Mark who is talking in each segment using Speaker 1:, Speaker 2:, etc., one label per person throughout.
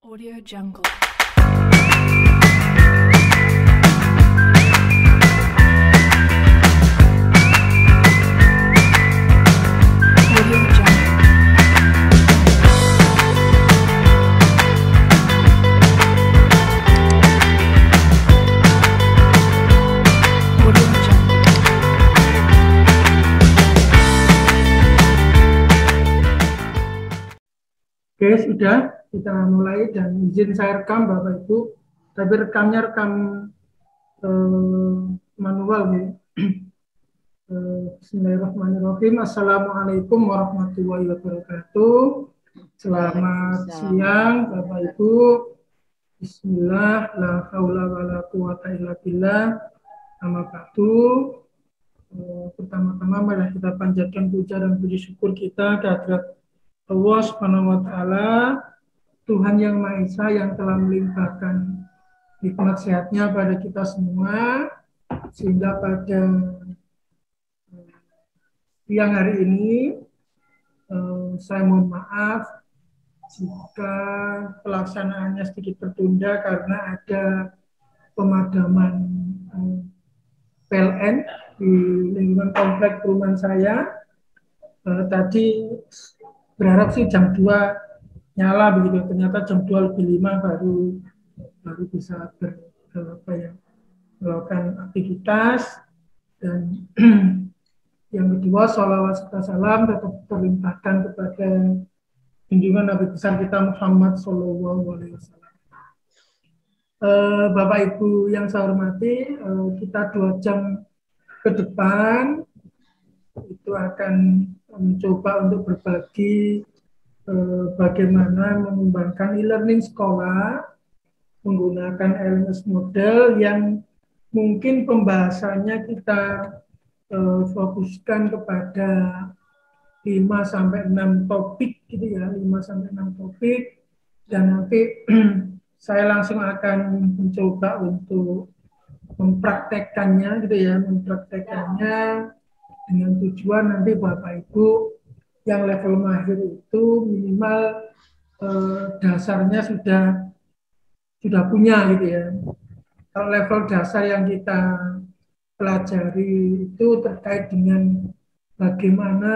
Speaker 1: Audio Jungle. Audio Jungle. Audio Jungle.
Speaker 2: Oke, sudah kita mulai dan izin saya rekam Bapak Ibu, tapi rekamnya rekam manual ya. Bismillahirrahmanirrahim. Assalamualaikum warahmatullahi wabarakatuh. Selamat siang Bapak Ibu. Bismillah, la haula wala quwata illa billah. Amma ba'du. Pertama-tama mari kita panjatkan puja dan puji syukur kita kehadirat Allah Subhanahu wa taala, Tuhan yang Maha Esa yang telah melimpahkan nikmat sehatnya pada kita semua, sehingga pada siang hari ini saya mohon maaf jika pelaksanaannya sedikit tertunda karena ada pemadaman PLN di lingkungan komplek perumahan saya. Tadi berharap sih jam 2 nyala begitu, ternyata jam 2 lebih 5 baru bisa melakukan aktivitas. Dan yang kedua, sholawat serta salam tetap terlimpahkan kepada junjungan Nabi besar kita Muhammad SAW. Bapak Ibu yang saya hormati, kita 2 jam ke depan itu akan mencoba untuk berbagi bagaimana mengembangkan e-learning sekolah menggunakan LMS model yang mungkin pembahasannya kita fokuskan kepada 5-6 topik gitu ya, 5-6 topik, dan nanti saya langsung akan mencoba untuk mempraktekkannya gitu ya, dengan tujuan nanti Bapak Ibu yang level mahir itu minimal dasarnya sudah punya gitu ya. Kalau level dasar yang kita pelajari itu terkait dengan bagaimana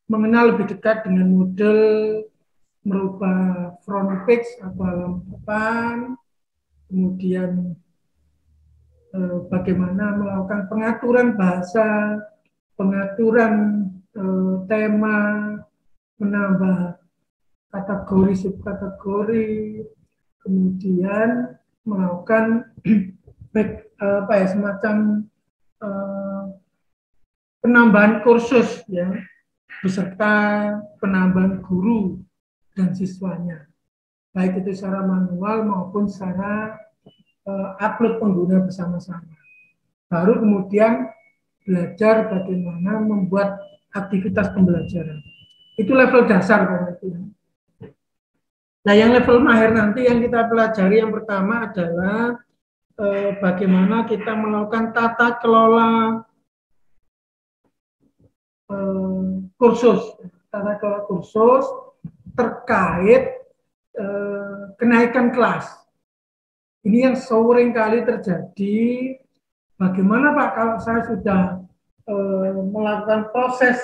Speaker 2: mengenal lebih dekat dengan model merubah front page atau halaman depan, kemudian bagaimana melakukan pengaturan bahasa, pengaturan tema, menambah kategori subkategori, kemudian melakukan semacam penambahan kursus ya, beserta penambahan guru dan siswanya, baik itu secara manual maupun secara upload pengguna bersama-sama. Baru kemudian belajar bagaimana membuat aktivitas pembelajaran. Itu level dasar kan itu. Nah, yang level mahir nanti yang kita pelajari yang pertama adalah bagaimana kita melakukan tata kelola kursus terkait kenaikan kelas. Ini yang sering kali terjadi. Bagaimana Pak kalau saya sudah melakukan proses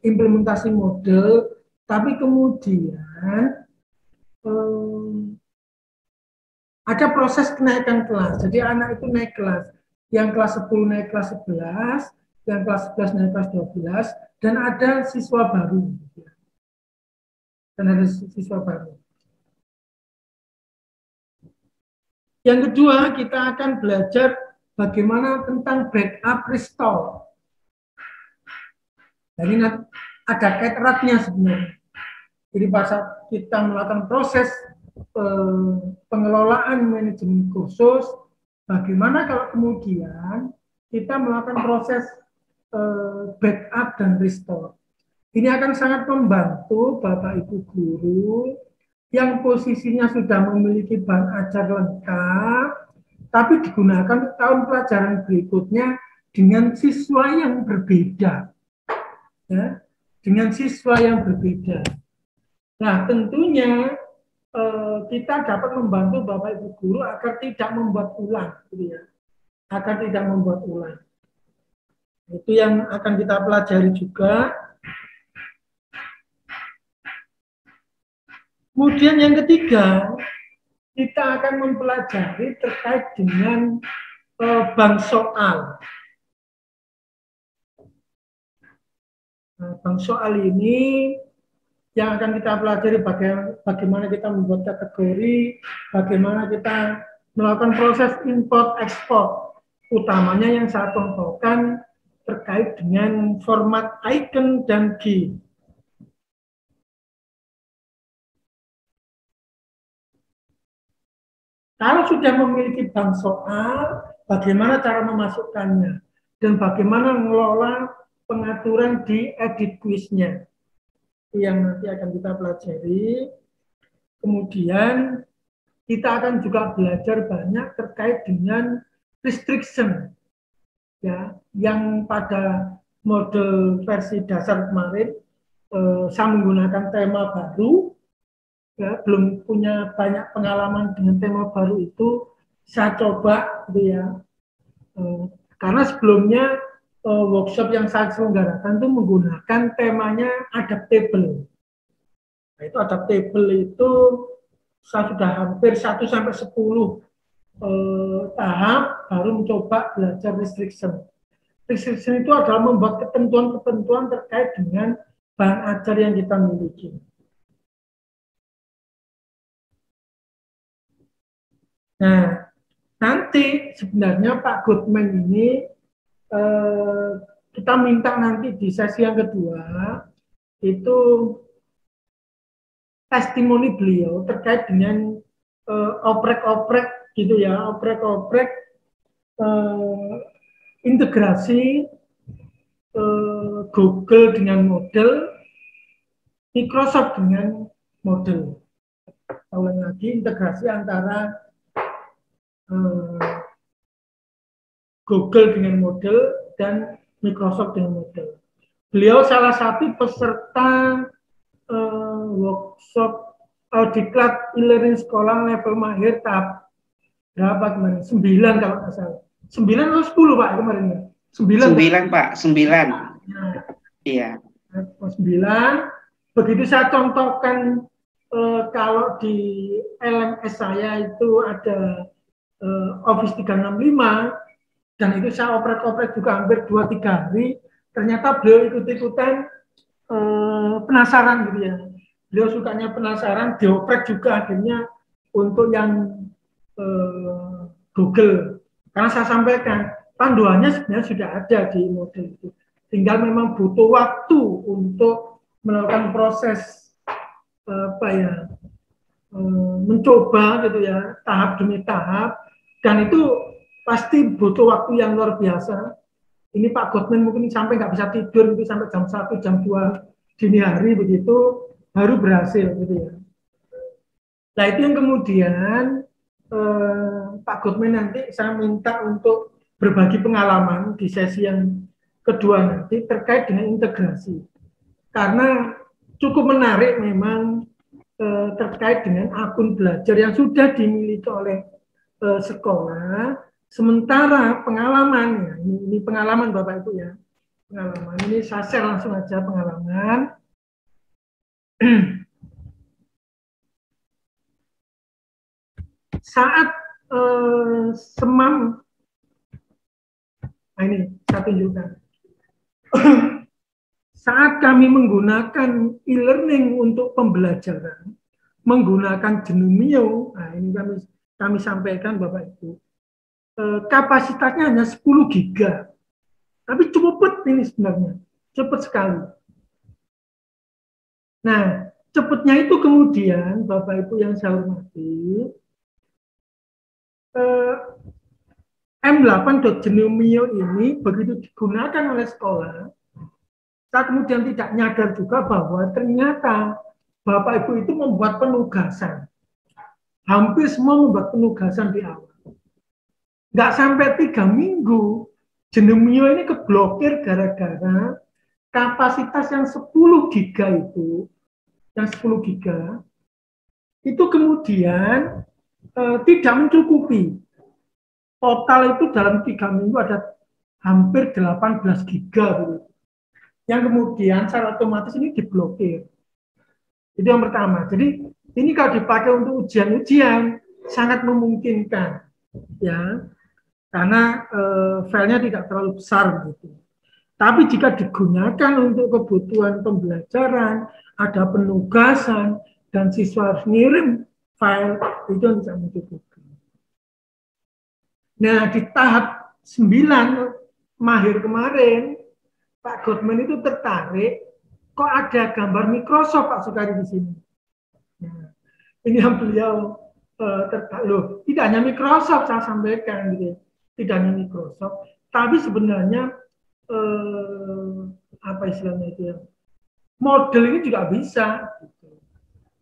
Speaker 2: implementasi model, tapi kemudian ada proses kenaikan kelas. Jadi anak itu naik kelas. Yang kelas 10 naik kelas 11, yang kelas 11 naik kelas 12, dan ada siswa baru. Yang kedua, kita akan belajar bagaimana tentang backup restore. Jadi ada kait eratnya sebenarnya. Jadi pas kita melakukan proses pengelolaan manajemen kursus, bagaimana kalau kemudian kita melakukan proses backup dan restore. Ini akan sangat membantu Bapak Ibu guru yang posisinya sudah memiliki bahan ajar lengkap, tapi digunakan tahun pelajaran berikutnya dengan siswa yang berbeda. Ya, dengan siswa yang berbeda. Nah, tentunya kita dapat membantu Bapak Ibu guru agar tidak membuat ulang, gitu ya. Agar tidak membuat ulang. Itu yang akan kita pelajari juga. Kemudian yang ketiga, kita akan mempelajari terkait dengan bank soal. Nah, bank soal ini yang akan kita pelajari bagaimana kita membuat kategori, bagaimana kita melakukan proses import ekspor, utamanya yang saya contohkan terkait dengan format icon dan key. Kalau sudah memiliki bank soal, bagaimana cara memasukkannya dan bagaimana mengelola pengaturan di edit quiznya, yang nanti akan kita pelajari. Kemudian kita akan juga belajar banyak terkait dengan restriction, ya, yang pada model versi dasar kemarin saya menggunakan tema baru, ya, belum punya banyak pengalaman dengan tema baru itu, saya coba, gitu ya, karena sebelumnya workshop yang saya selenggarakan itu menggunakan temanya adaptable. Nah, itu adaptable itu saya sudah hampir 1 sampai 10 tahap baru mencoba belajar restriction. Restriction itu adalah membuat ketentuan-ketentuan terkait dengan bahan ajar yang kita miliki. Nah, nanti sebenarnya Pak Goodman ini kita minta nanti di sesi yang kedua itu testimoni beliau terkait dengan oprek-oprek, gitu ya, oprek-oprek integrasi Google dengan model, Microsoft dengan model. Ulang lagi, integrasi antara Google dengan model dan Microsoft dengan model. Beliau salah satu peserta workshop diklat e-learning sekolah level mahir tahap berapa kemarin? 9 kalau nggak salah. 9 atau 10 Pak kemarin ya?
Speaker 3: 9 Pak, 9.
Speaker 2: Nah,
Speaker 3: iya.
Speaker 2: 9. Begitu saya contohkan kalau di LMS saya itu ada Office 365 dan itu saya oprek-oprek juga hampir 2-3 hari, ternyata beliau ikut-ikutan penasaran, gitu ya. Beliau sukanya penasaran, dioprek juga akhirnya untuk yang Google. Karena saya sampaikan, panduannya sebenarnya sudah ada di model itu. Tinggal memang butuh waktu untuk melakukan proses mencoba, gitu ya, tahap demi tahap, dan itu pasti butuh waktu yang luar biasa. Ini Pak Goodman mungkin sampai nggak bisa tidur, itu sampai jam 1, jam 2 dini hari begitu baru berhasil, gitu ya. Nah, itu yang kemudian Pak Goodman nanti saya minta untuk berbagi pengalaman di sesi yang kedua nanti terkait dengan integrasi. Karena cukup menarik memang terkait dengan akun belajar yang sudah dimiliki oleh sekolah, sementara pengalaman, ini pengalaman Bapak Ibu ya, pengalaman ini saya share langsung aja pengalaman. Saat semam, nah ini saya tunjukkan. Saat kami menggunakan e-learning untuk pembelajaran, menggunakan Genomio, nah ini kami sampaikan Bapak Ibu, kapasitasnya hanya 10 giga, tapi cepat ini sebenarnya, cepat sekali. Nah, cepatnya itu kemudian Bapak Ibu yang saya hormati, M8.Genomio ini begitu digunakan oleh sekolah, saya kemudian tidak nyadar juga bahwa ternyata Bapak Ibu itu membuat penugasan. Hampir semua membuat penugasan di awal. Nggak sampai 3 minggu, Genomio ini keblokir gara-gara kapasitas yang 10 giga itu yang 10 giga, itu kemudian tidak mencukupi. Total itu dalam 3 minggu ada hampir 18 giga. Yang kemudian secara otomatis ini diblokir. Itu yang pertama. Jadi ini kalau dipakai untuk ujian-ujian sangat memungkinkan, ya, karena filenya tidak terlalu besar gitu. Tapi jika digunakan untuk kebutuhan pembelajaran, ada penugasan, dan siswa harus ngirim file, itu bisa mencukupi. Nah, di tahap 9 Mahir kemarin, Pak Godman itu tertarik, kok ada gambar Microsoft Pak Sukari di sini. Nah, ini yang beliau tertarik. Tidak hanya Microsoft saya sampaikan, gitu. Tidak hanya Microsoft, tapi sebenarnya apa istilahnya itu ya, model ini juga bisa, gitu.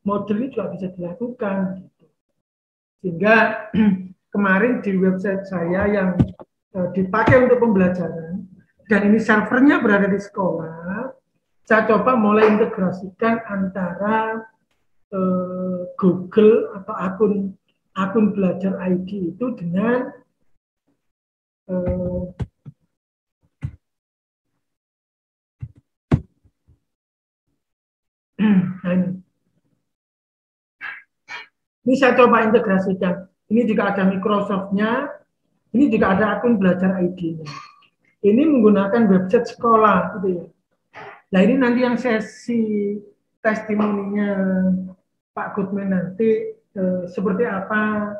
Speaker 2: Model ini juga bisa dilakukan, gitu. Sehingga kemarin di website saya yang dipakai untuk pembelajaran, dan ini servernya berada di sekolah, saya coba mulai integrasikan antara Google atau akun belajar ID itu dengan nah ini saya coba integrasikan. Ini juga ada Microsoft-nya, ini juga ada akun belajar ID-nya. Ini menggunakan website sekolah, gitu ya. Nah ini nanti yang sesi testimoninya Pak Goodman nanti seperti apa,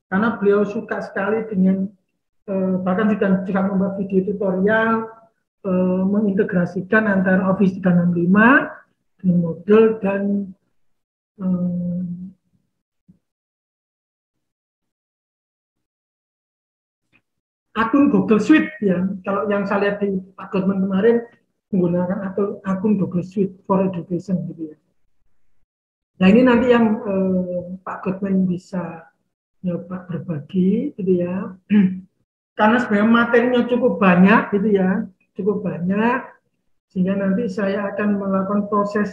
Speaker 2: karena beliau suka sekali dengan bahkan juga membuat video tutorial mengintegrasikan antara Office 365 dengan model dan akun Google Suite ya. Kalau yang saya lihat di Pak Goodman kemarin menggunakan akun Google Suite for Education gitu ya. Nah ini nanti yang Pak Goodman bisa nyoba berbagi gitu ya. Karena sebenarnya materinya cukup banyak gitu ya, cukup banyak, sehingga nanti saya akan melakukan proses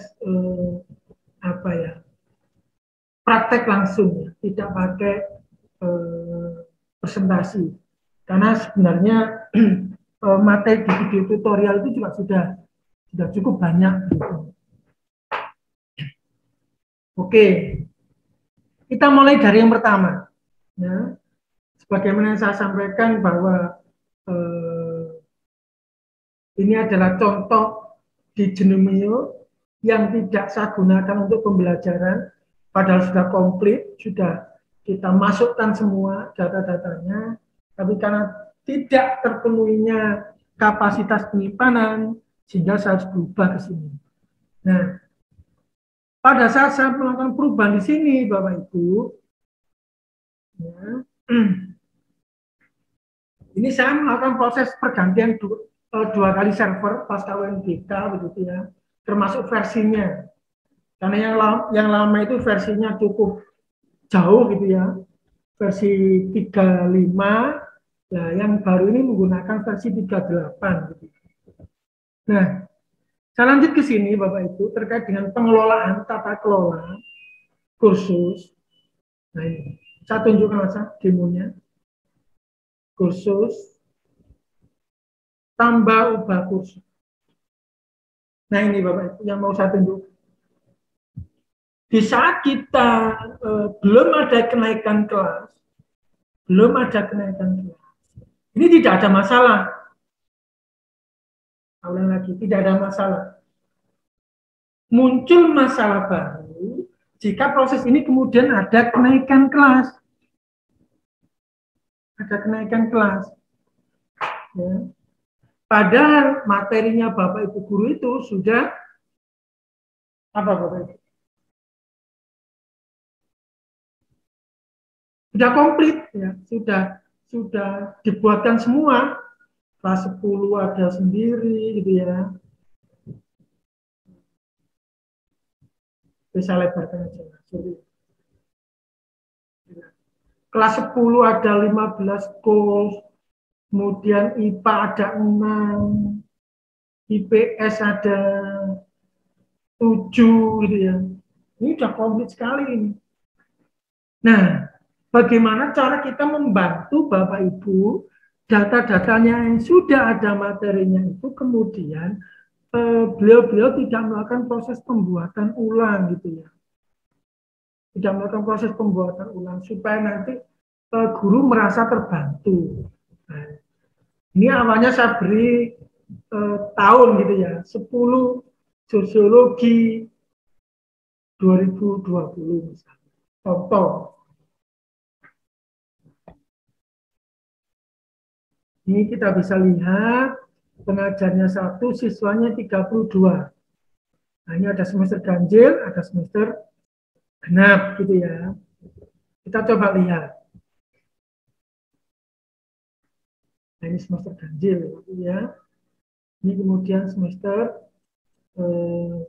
Speaker 2: apa ya, praktek langsung ya, tidak pakai presentasi. Karena sebenarnya materi di video tutorial itu juga sudah cukup banyak gitu. Oke, kita mulai dari yang pertama. Ya. Sebagaimana saya sampaikan bahwa ini adalah contoh di Genomio yang tidak saya gunakan untuk pembelajaran, padahal sudah komplit, sudah kita masukkan semua data-datanya, tapi karena tidak terpenuhinya kapasitas penyimpanan, sehingga saya harus berubah ke sini. Nah, pada saat saya melakukan perubahan di sini, Bapak Ibu, ya, ini saya melakukan proses pergantian dua kali server pasca UNBK begitu ya, termasuk versinya. Karena yang lama itu versinya cukup jauh gitu ya, versi 35. Nah, yang baru ini menggunakan versi 38 gitu. Nah, saya lanjut ke sini Bapak Ibu terkait dengan pengelolaan tata kelola kursus. Nah, ini saya tunjukkan saja demonya. Kursus tambah ubah kursus. Nah, ini Bapak Ibu yang mau saya tunjukkan. Di saat kita belum ada kenaikan kelas, ini tidak ada masalah. Ulang lagi, tidak ada masalah. Muncul masalah baru jika proses ini kemudian ada kenaikan kelas. Ada kenaikan kelas. Ya. Padahal materinya Bapak Ibu guru itu sudah apa Bapak Ibu? Sudah komplit ya, sudah dibuatkan semua. Kelas 10 ada sendiri gitu ya. Bisa lebarkan aja. Sorry. Kelas 10 ada 15 course, kemudian IPA ada 6, IPS ada 7 gitu ya. Ini sudah komplit sekali ini. Nah, bagaimana cara kita membantu Bapak Ibu data-datanya yang sudah ada materinya itu kemudian beliau-beliau tidak melakukan proses pembuatan ulang gitu ya. Tidak melakukan proses pembuatan ulang supaya nanti guru merasa terbantu. Nah, ini awalnya saya beri tahun gitu ya, 10 sosiologi 2020 misalnya. Contoh. Ini kita bisa lihat pengajarnya 1, siswanya 32. Nah, ini ada semester ganjil, ada semester genap gitu ya. Kita coba lihat. Nah, ini semester ganjil gitu ya. Ini kemudian semester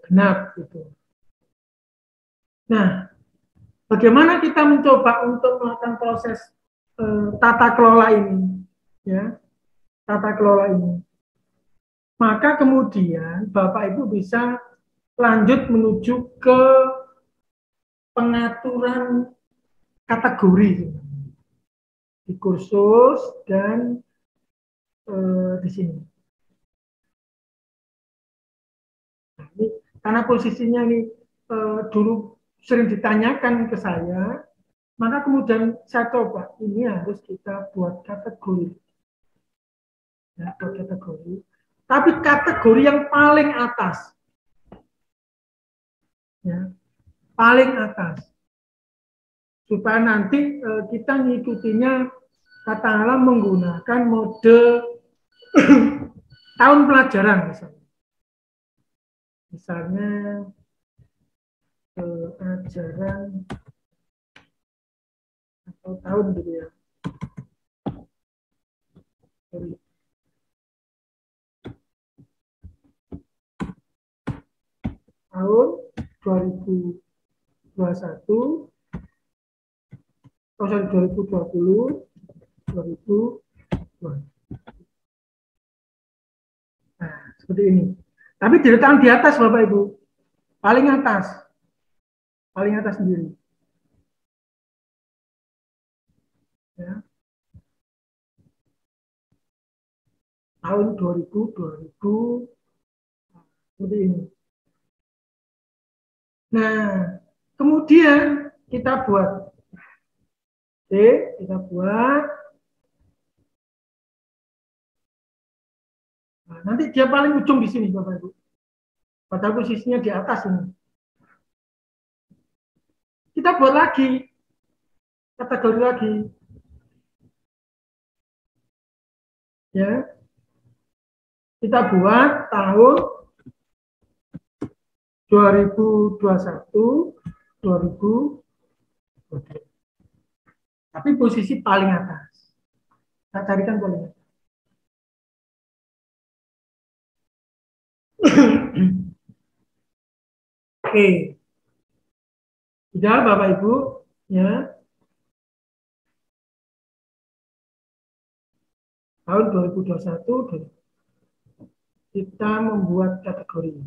Speaker 2: genap gitu. Nah, bagaimana kita mencoba untuk melakukan proses tata kelola ini, ya, tata kelola ini. Maka kemudian Bapak Ibu bisa lanjut menuju ke pengaturan kategori di kursus dan di sini. Nah, ini karena posisinya ini dulu sering ditanyakan ke saya, maka kemudian saya coba ini harus kita buat kategori, ya, buat kategori. Tapi kategori yang paling atas, ya, paling atas, supaya nanti kita ngikutinya katakanlah menggunakan mode tahun pelajaran misalnya. Misalnya ajaran atau tahun gitu ya. Tahun 2021, oh sorry, 2020, 2020. Nah, seperti ini. Tapi diletakkan di atas Bapak Ibu. Paling atas. Paling atas sendiri. Ya. Tahun 2000, seperti ini. Nah, kemudian kita buat. Oke, kita buat. Nah, nanti dia paling ujung di sini Bapak Ibu. Padahal posisinya di atas ini. Kita buat lagi. Kategori lagi. Ya. Kita buat tahun 2021, 2020. Tapi posisi paling atas. Kita carikan paling atas. Oke. Sudah Bapak Ibu, ya. Tahun 2021 kita membuat kategori.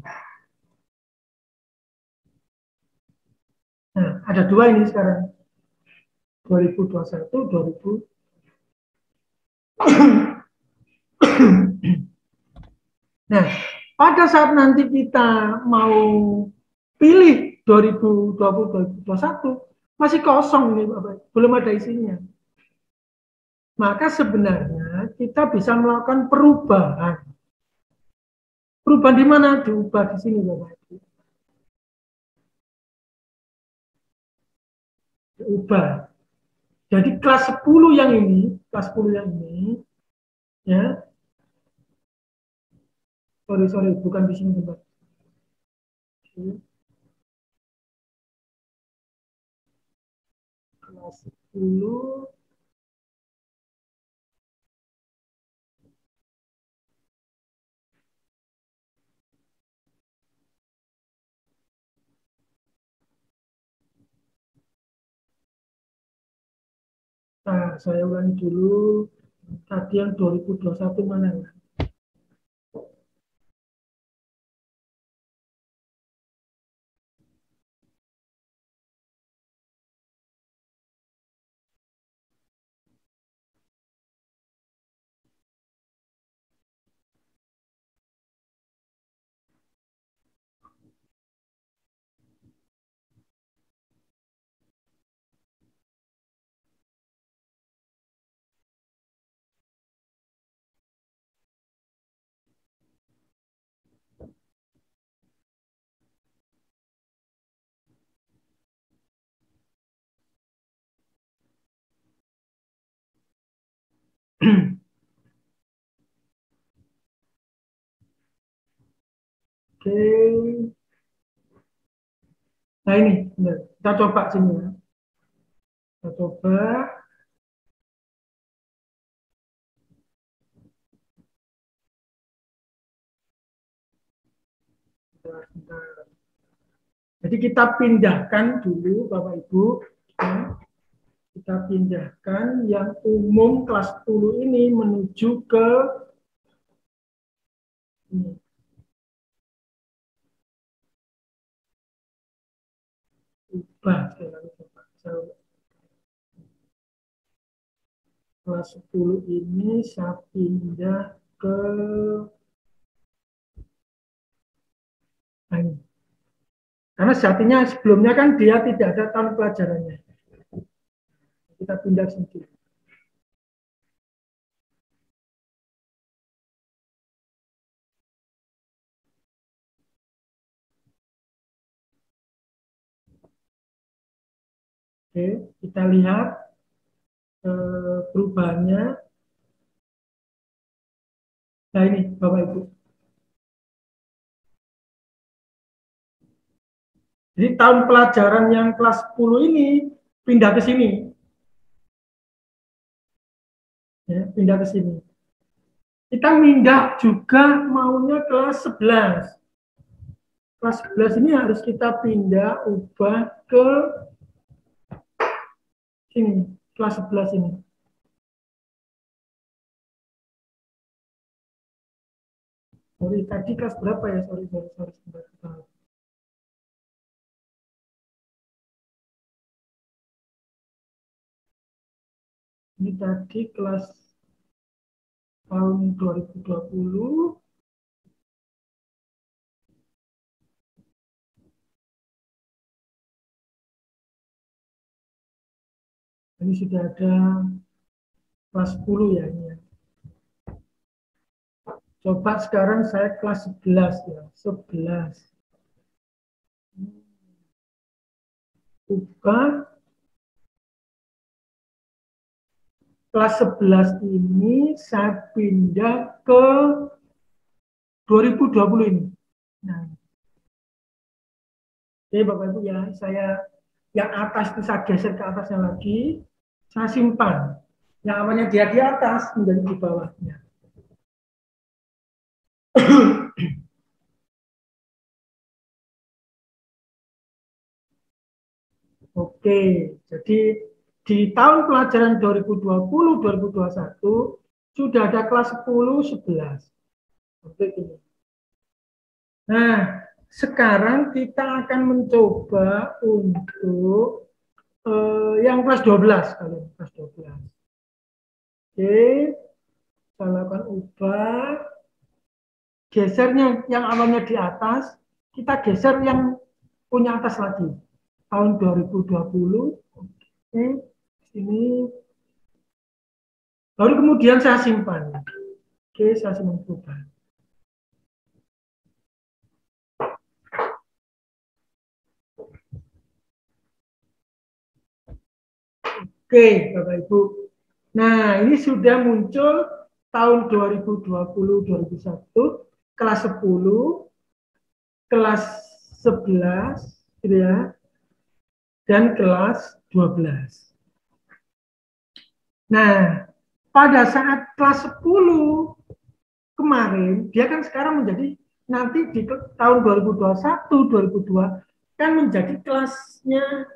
Speaker 2: Nah, ada dua ini sekarang. 2021, 2000. Nah, pada saat nanti kita mau pilih 2020, 2021, masih kosong ini Bapak, belum ada isinya. Maka sebenarnya kita bisa melakukan perubahan. Perubahan di mana? Diubah di sini Bapak. Diubah. Jadi kelas 10 yang ini, kelas 10 yang ini, ya. Sorry, bukan di sini Bapak. Kelas 10. Nah, saya ulangi dulu. Tadi yang 2021 mana ya? Oke. Nah ini, benar. Kita coba sini ya. Kita coba. Bentar. Jadi kita pindahkan dulu Bapak Ibu. Ya. Kita pindahkan yang umum kelas 10 ini menuju ke ini. Ubah. Kelas 10 ini saya pindah ke ini. Karena sejatinya sebelumnya kan dia tidak ada tahun pelajarannya. Kita pindah sini. Oke, kita lihat perubahannya. Nah ini Bapak Ibu. Jadi tahun pelajaran yang kelas 10 ini pindah ke sini. Ya, pindah ke sini. Kita pindah juga maunya kelas 11. Kelas 11 ini harus kita pindah, ubah ke sini, kelas 11 ini. Sorry, tadi kelas berapa ya? Sorry. Ini tadi kelas tahun 2020. Ini sudah ada kelas 10 ya ini ya. Coba sekarang saya kelas 11 ya, 11. Ubah kelas 11 ini saya pindah ke 2020 ini. Nah. Oke Bapak Ibu ya, saya yang atas itu saya geser ke atasnya lagi, saya simpan. Yang awalnya dia di atas menjadi di bawahnya. Oke, jadi di tahun pelajaran 2020-2021 sudah ada kelas 10, 11. Oke, ini. Nah, sekarang kita akan mencoba untuk yang kelas 12 kalian, kelas 12. Oke, kita lakukan ubah. Gesernya yang awalnya di atas, kita geser yang punya atas lagi. Tahun 2020. Oke, ini. Lalu kemudian saya simpan. Oke, saya simpan perubahan. Oke, Bapak Ibu. Nah, ini sudah muncul tahun 2020-2021, kelas 10, kelas 11, gitu ya, dan kelas 12. Nah, pada saat kelas 10 kemarin, dia kan sekarang menjadi, nanti di tahun 2021, 2002, kan menjadi kelasnya,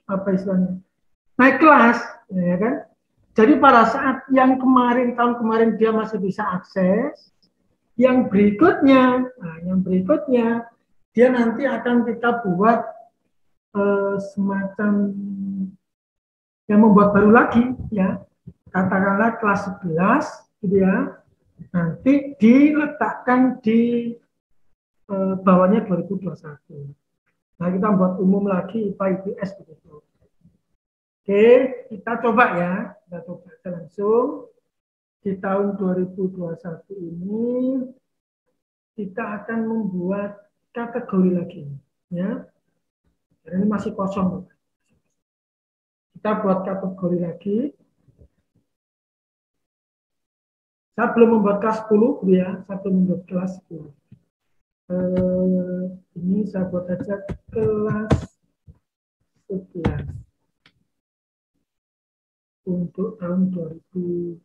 Speaker 2: apa istilahnya, naik kelas, ya kan? Jadi pada saat yang kemarin, tahun kemarin dia masih bisa akses, yang berikutnya dia nanti akan kita buat semacam yang membuat baru lagi, ya, katakanlah kelas 11, gitu ya, nanti diletakkan di bawahnya 2021. Nah, kita buat umum lagi IPA IPS begitu. Oke, kita coba ya. Kita coba langsung. Di tahun 2021 ini kita akan membuat kategori lagi, ya. Dan ini masih kosong. Kita buat kategori lagi. Saya belum membuat kelas 10, ya. Saya belum membuat kelas 10. Ini saya buat aja kelas 11 untuk tahun 2011.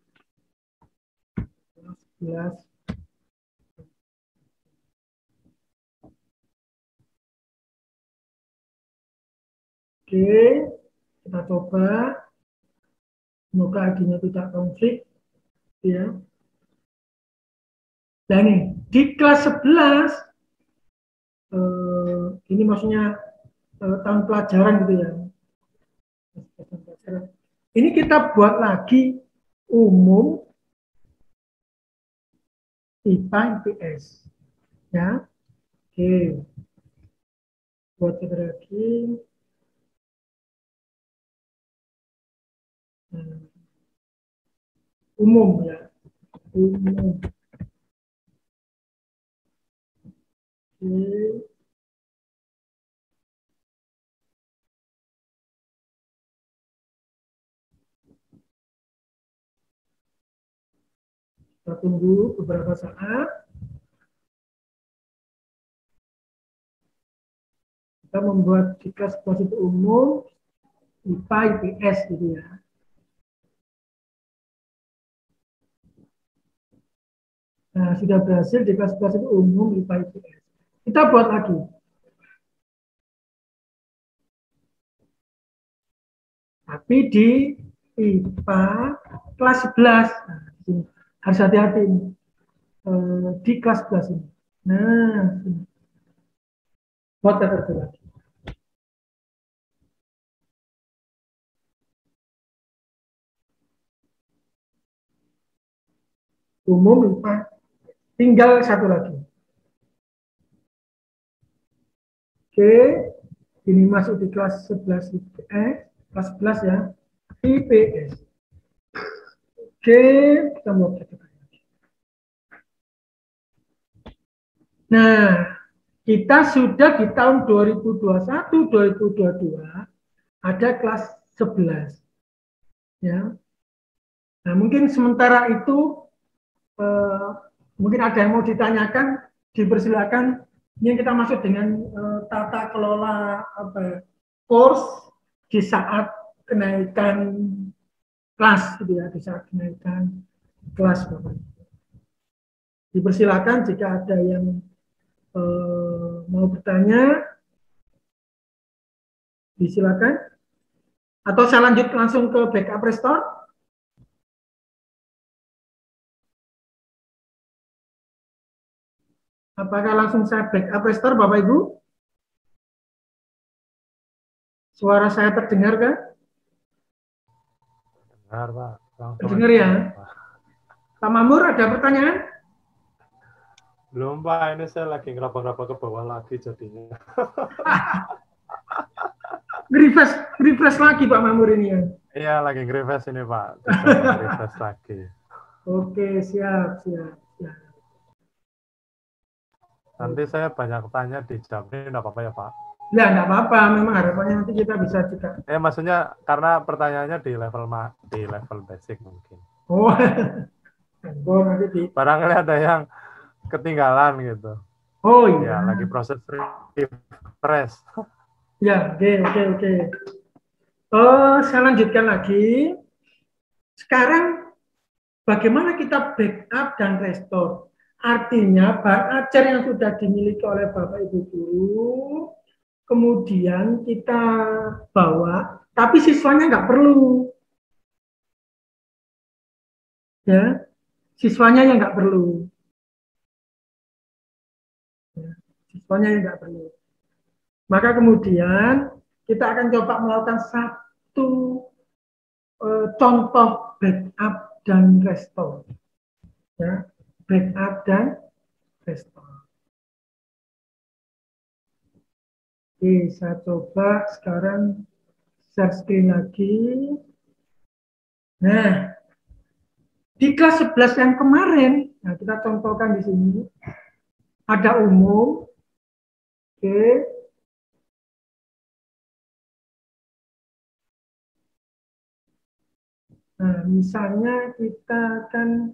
Speaker 2: Oke, kita coba. Semoga ID-nya tidak konflik, ya. Nah ini di kelas 11, ini maksudnya tahun pelajaran gitu ya. Ini kita buat lagi umum IPA IPS, ya. Oke, buat kita lagi. Umum, ya, umum. Oke. Kita tunggu beberapa saat. Kita membuat di kelas itu umum IPA IPS gitu ya. Nah, sudah berhasil di kelas itu umum IPA IPS. Kita buat lagi. Tapi di IPA kelas 11. Nah, harus hati-hati di kelas 11 ini. Nah, buat tertentu lagi. Umum IPA. Tinggal satu lagi. Oke, ini masuk di kelas 11 IPS, kelas 11 ya, IPS. Oke, kita buat lagi. Nah, kita sudah di tahun 2021-2022 ada kelas 11. Ya. Nah, mungkin sementara itu mungkin ada yang mau ditanyakan, dipersilakan. Ini kita masuk dengan tata kelola course di saat kenaikan kelas, gitu ya, di saat kenaikan kelas, Bapak. Dipersilakan jika ada yang mau bertanya, disilakan. Atau saya lanjut langsung ke backup restore. Apakah langsung saya backup restore, Bapak Ibu? Suara saya terdengar kan?
Speaker 4: Dengar, Pak.
Speaker 2: Terdengar ya? Pak Mamur, ada pertanyaan?
Speaker 4: Belum, Pak. Ini saya lagi ngeraba-raba ke bawah lagi jadinya.
Speaker 2: Refresh lagi Pak Mamur ini ya?
Speaker 4: Iya, lagi nge-refresh ini, Pak. Coba refresh lagi.
Speaker 2: Oke, siap.
Speaker 4: Nanti saya banyak tanya di jam ini, enggak apa-apa ya, Pak?
Speaker 2: Ya, enggak apa-apa. Memang harapannya nanti kita bisa juga.
Speaker 4: Maksudnya karena pertanyaannya di level basic mungkin.
Speaker 2: Oh, nanti di...
Speaker 4: Barangkali ada yang ketinggalan gitu.
Speaker 2: Oh iya.
Speaker 4: Ya, lagi proses refresh.
Speaker 2: Ya, oke. Saya lanjutkan lagi. Sekarang bagaimana kita backup dan restore? Artinya bahan ajar yang sudah dimiliki oleh Bapak Ibu guru, kemudian kita bawa, tapi siswanya nggak perlu. Ya, siswanya yang nggak perlu. Ya, siswanya yang nggak perlu. Maka kemudian kita akan coba melakukan satu contoh backup dan restore. Ya, backup dan restore. Oke, saya coba sekarang share screen lagi. Nah, di kelas 11 yang kemarin, nah kita contohkan di sini, ada umum. Oke. Nah, misalnya kita akan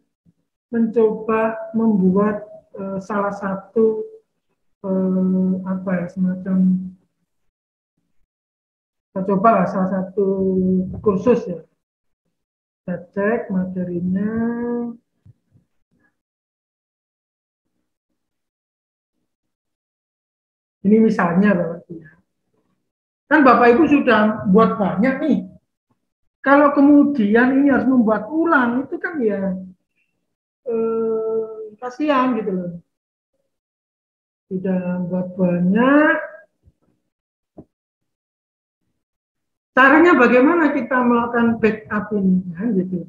Speaker 2: mencoba membuat salah satu apa ya, semacam kita coba lah salah satu kursus ya. Kita cek materinya. Ini misalnya Bapak Ibu ya. Kan Bapak Ibu sudah buat banyak nih. Kalau kemudian ini harus membuat ulang, itu kan ya kasihan gitu loh. Sudah buat banyak. Caranya bagaimana kita melakukan backup ini, ya, gitu.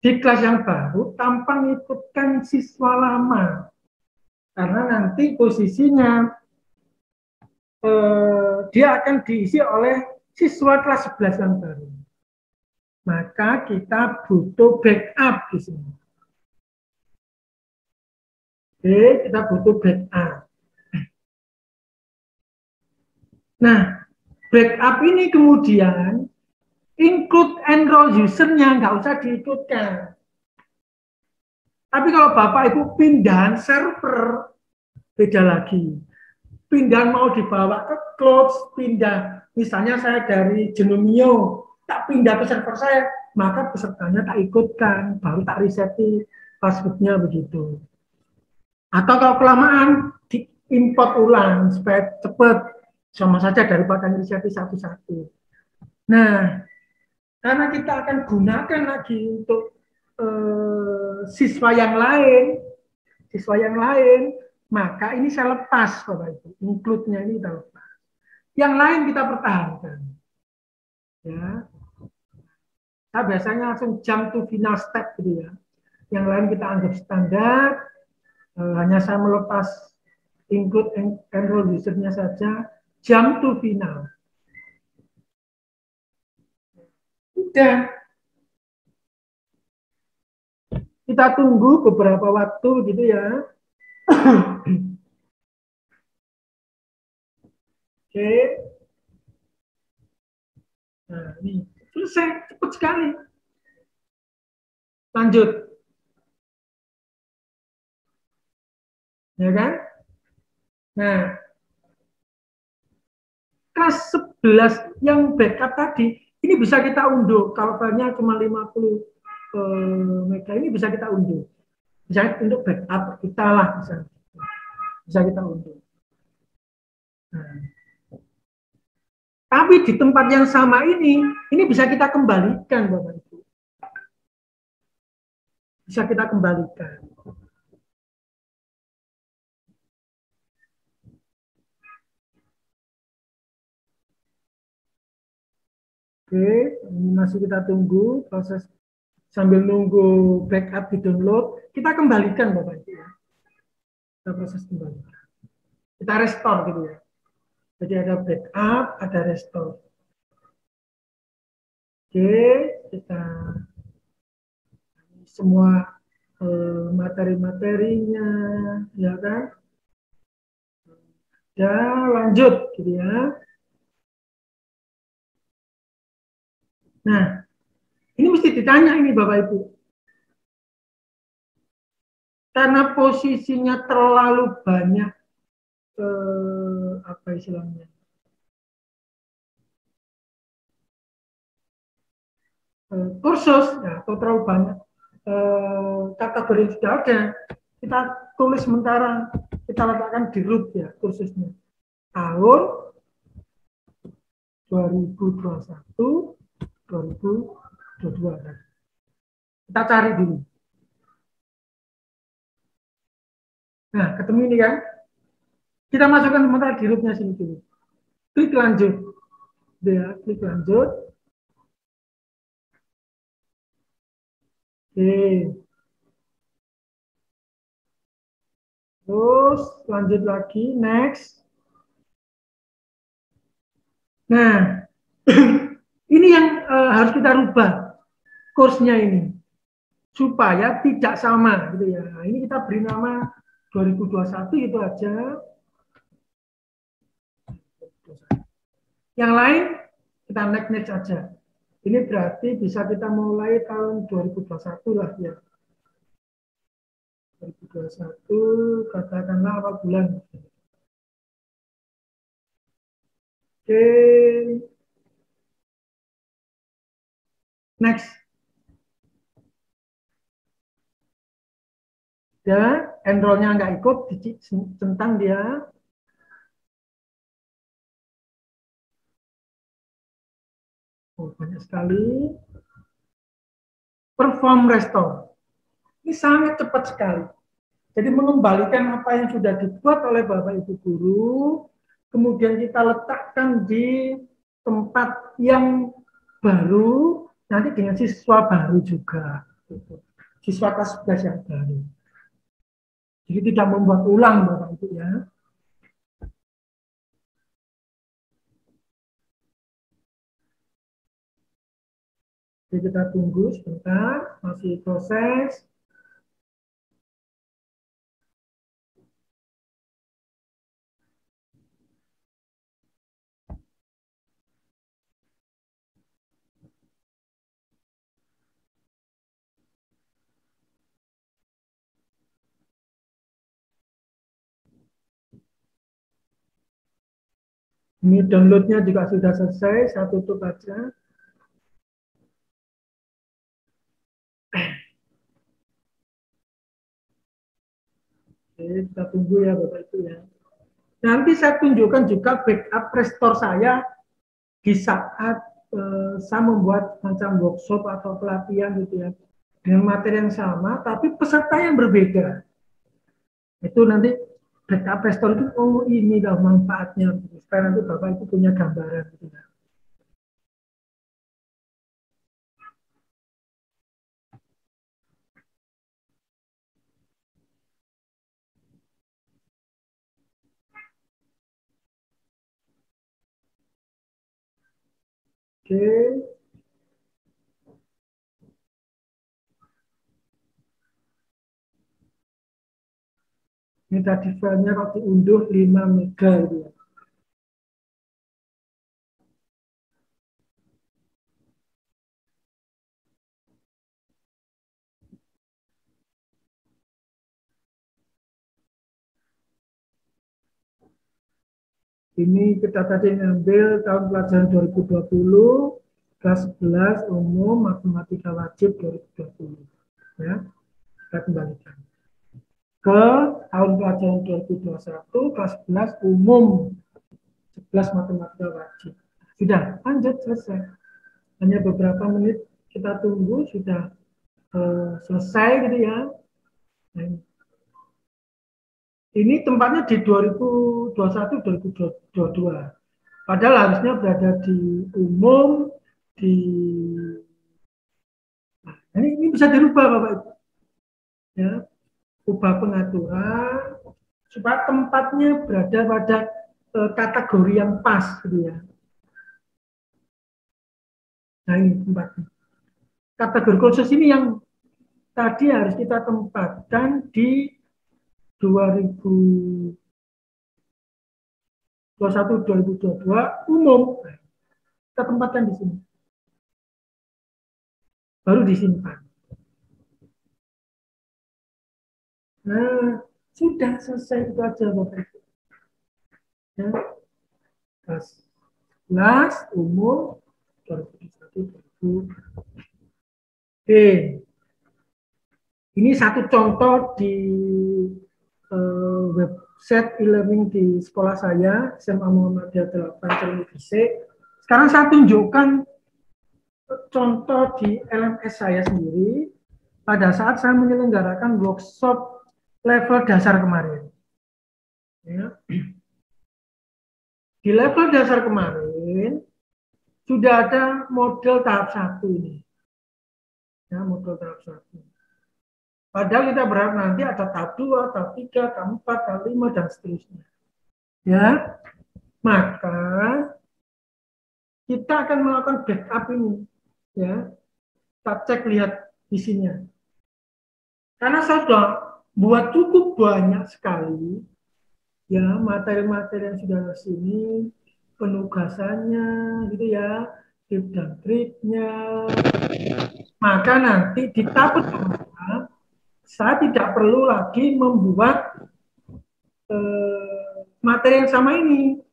Speaker 2: Di kelas yang baru tanpa mengikutkan siswa lama, karena nanti posisinya dia akan diisi oleh siswa kelas 11 yang baru. Maka kita butuh backup di sini. Oke, kita butuh backup. Nah, backup ini kemudian include enroll user-nya nggak usah diikutkan. Tapi kalau Bapak Ibu pindahan server, beda lagi. Pindahan mau dibawa ke cloud, pindah, misalnya saya dari Genomio, tak pindah ke server saya, maka pesertanya tak ikutkan, baru tak reseti password-nya begitu. Atau kalau kelamaan, diimport ulang supaya cepat, sama saja daripada reseti satu-satu. Nah, karena kita akan gunakan lagi untuk siswa yang lain, maka ini saya lepas, Bapak Ibu. Include-nya ini kita lepas. Yang lain kita pertahankan. Ya. Saya biasanya langsung jump to final step gitu ya. Yang lain kita anggap standar, hanya saya melepas include enroll user-nya saja, jump to final. Udah. Kita tunggu beberapa waktu gitu ya. Oke. Nah, ini selesai, cepat sekali. Lanjut. Ya kan? Nah, kelas 11 yang backup tadi, ini bisa kita unduh. Kalau filenya cuma 50 mega, ini bisa kita unduh. Bisa untuk backup kita lah, bisa kita unduh. Nah. Tapi di tempat yang sama ini bisa kita kembalikan, Bapak Ibu. Bisa kita kembalikan. Oke, ini masih kita tunggu proses sambil nunggu backup di download. Kita kembalikan, Bapak Ibu ya. Kita proses kembalikan. Kita restore gitu ya. Jadi ada backup, ada restore. Oke, kita semua materi-materinya, ya kan? Ya, lanjut gitu ya. Nah, ini mesti ditanya ini Bapak Ibu. Karena posisinya terlalu banyak apa istilahnya? Kursus ya, atau terlalu banyak kategori yang sudah ada, kita tulis sementara, kita letakkan di root ya kursusnya. Tahun 2021, 2022. Kita cari dulu. Nah, ketemu ini kan? Kita masukkan sementara di rootnya sini dulu. Klik lanjut. Ya, klik lanjut. Oke. Terus lanjut lagi, next. Nah, ini yang harus kita rubah kursnya ini supaya tidak sama gitu ya. Nah, ini kita beri nama 2021 itu aja. Yang lain kita next aja. Ini berarti bisa kita mulai tahun 2021 lah ya. 2021 katakanlah awal bulan. Oke. Next. Ya, enrollnya nggak ikut, tentang dia. Oh, banyak sekali. Perform restore. Ini sangat cepat sekali. Jadi mengembalikan apa yang sudah dibuat oleh Bapak Ibu Guru, kemudian kita letakkan di tempat yang baru, nanti dengan siswa baru juga. Siswa kelas 11 yang baru. Jadi tidak membuat ulang Bapak Ibu ya. Jadi kita tunggu sebentar, masih proses. Ini downloadnya juga sudah selesai, saya tutup aja. Oke, kita tunggu ya Bapak Ibu ya. Nanti saya tunjukkan juga backup restore saya di saat saya membuat macam workshop atau pelatihan gitu ya. Dengan materi yang sama, tapi peserta yang berbeda. Itu nanti backup restore itu, oh ini dah manfaatnya. Supaya nanti Bapak Ibu punya gambaran gitu ya. Oke. Ini tadi filenya kalau diunduh 5 mega gitu ya. Ini kita tadi ngambil tahun pelajaran 2020, kelas 11 umum matematika wajib 2020. Ya, kita kembalikan ke tahun pelajaran 2021, kelas 11 umum 11 matematika wajib. Sudah, lanjut, selesai. Hanya beberapa menit kita tunggu, sudah selesai gitu ya. Nah, ini tempatnya di 2021-2022. Padahal harusnya berada di umum, di... Nah, ini bisa dirubah Bapak Ibu. Ya, ubah pengaturan supaya tempatnya berada pada kategori yang pas gitu ya. Nah ini tempatnya. Kategori khusus ini yang tadi harus kita tempatkan di 2021-2022 umum. Kita tempatkan di sini. Baru disimpan. Nah, sudah selesai itu aja Bapak Ibu. Ya. Kelas umum 2021-2022. Oke. Ini satu contoh di website e-learning di sekolah saya, SMA Muhammadiyah 8 Cilengsi. Sekarang saya tunjukkan contoh di LMS saya sendiri pada saat saya menyelenggarakan workshop level dasar kemarin. Ya. Di level dasar kemarin sudah ada model tahap 1 ini. Ya, model tahap 1. Padahal kita berharap nanti ada tahap 2, tahap 3, tahap 4, tahap 5, dan seterusnya. Ya, maka kita akan melakukan backup ini. Ya, kita cek lihat isinya. Karena saya sudah buat cukup banyak sekali ya materi-materi yang sudah di sini, penugasannya, gitu ya, tip dan triknya. Maka nanti di tahap pertama saya tidak perlu lagi membuat materi yang sama ini.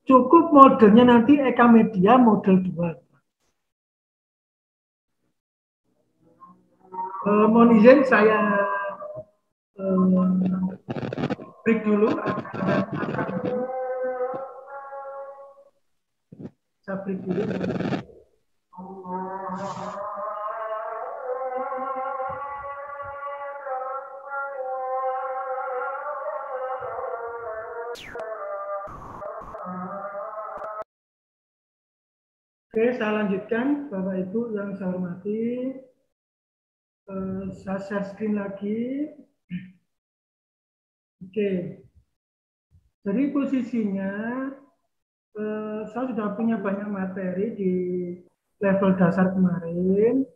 Speaker 2: Cukup modelnya nanti Eka Media model 2. Mohon izin saya break dulu. Saya break dulu. Oke, saya lanjutkan, Bapak Ibu yang saya hormati. Saya share screen lagi. Oke, jadi posisinya saya sudah punya banyak materi di level dasar kemarin,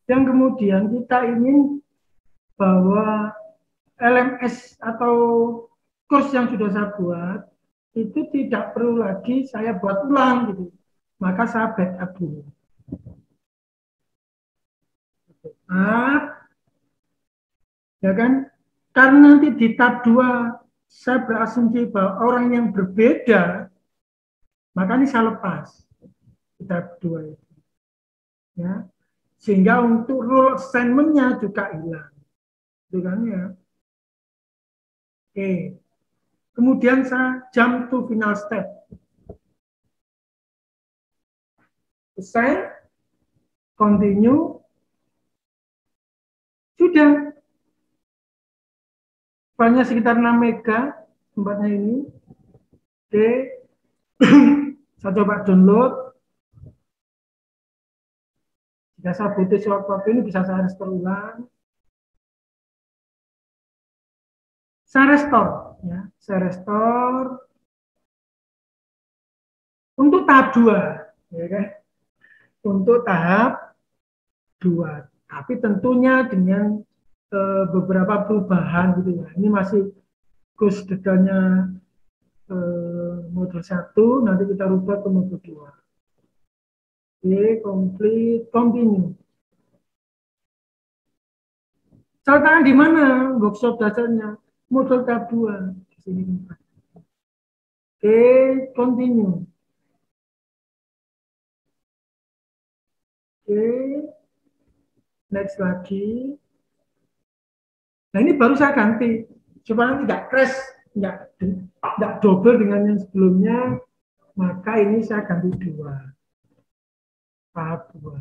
Speaker 2: yang kemudian kita ingin bahwa LMS atau kurs yang sudah saya buat itu tidak perlu lagi saya buat ulang gitu. Maka saya backup dulu. Ya kan? Karena nanti di tab 2 saya berasumsi bahwa orang yang berbeda, maka ini saya lepas di tab 2 itu. Ya. Sehingga untuk rule assignment-nya juga hilang. Itu kan ya. Oke. Kemudian saya jump to final step. Selesai, continue, sudah. Filenya sekitar 6 mega, tempatnya ini. Oke, saya coba download. Jika saya butuh waktu ini bisa saya restore ulang. Saya restore, ya, saya restore untuk tahap 2, ya kan? Untuk tahap 2, tapi tentunya dengan beberapa perubahan gitu ya. Ini masih kurs detailnya modul 1, nanti kita rubah ke modul 2. Oke, complete, continue. Contohnya di mana workshop dasarnya? Modul tahap 2 di sini. Oke, continue. Oke, next lagi. Nah ini baru saya ganti supaya tidak crash, tidak double dengan yang sebelumnya. Maka ini saya ganti 2, tahap 2.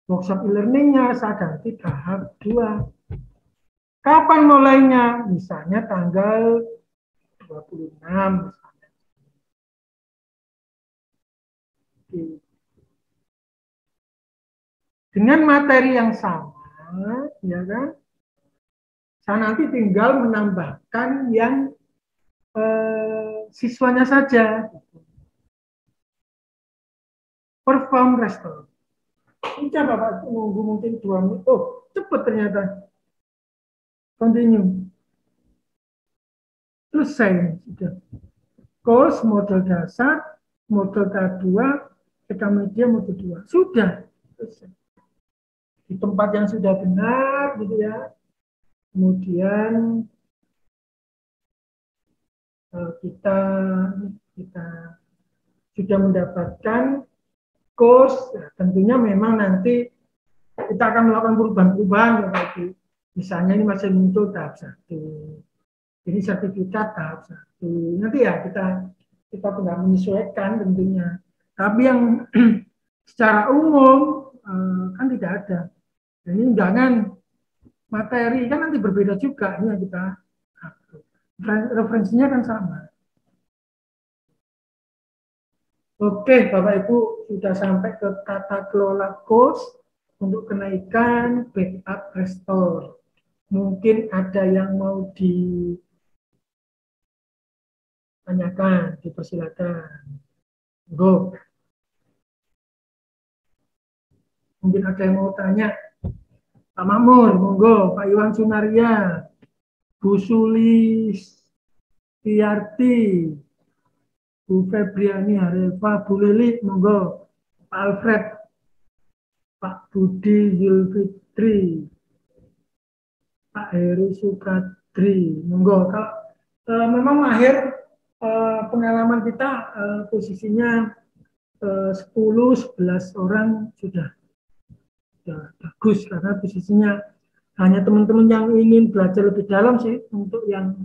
Speaker 2: Workshop e-learningnya saya ganti tahap 2. Kapan mulainya? Misalnya tanggal 26 misalnya. Oke. Dengan materi yang sama, ya kan? Saya nanti tinggal menambahkan yang siswanya saja. Perform restore. Ini Bapak nunggu mungkin 2 menit. Oh, cepat ternyata. Continue. Selesai. Sudah. Course model dasar, model tahap 2, Eka Media model 2. Sudah. Selesai. Di tempat yang sudah benar gitu ya. Kemudian kita sudah mendapatkan course. Ya, tentunya memang nanti kita akan melakukan perubahan-perubahan ya, misalnya ini masih muncul tahap 1. Ini sertifikat tahap 1. Nanti ya kita tidak menyesuaikan tentunya. Tapi yang secara umum kan tidak ada. Ini undangan materi kan nanti berbeda juga. Ini yang kita referensinya kan sama. Oke, Bapak Ibu sudah sampai ke tata kelola course untuk kenaikan backup restore. Mungkin ada yang mau ditanyakan, dipersilakan. Go. Mungkin ada yang mau tanya. Pak Makmur, monggo. Pak Iwan Sunaria, Bu Sulis, Tiarti, Bu Febriani Harefa, Bu Lili, monggo. Pak Alfred, Pak Budi Zulfitri, Pak Heru Sukadri. Monggo. Kalau memang mahir pengalaman kita posisinya 10-11 orang sudah bagus karena posisinya hanya teman-teman yang ingin belajar lebih dalam sih untuk yang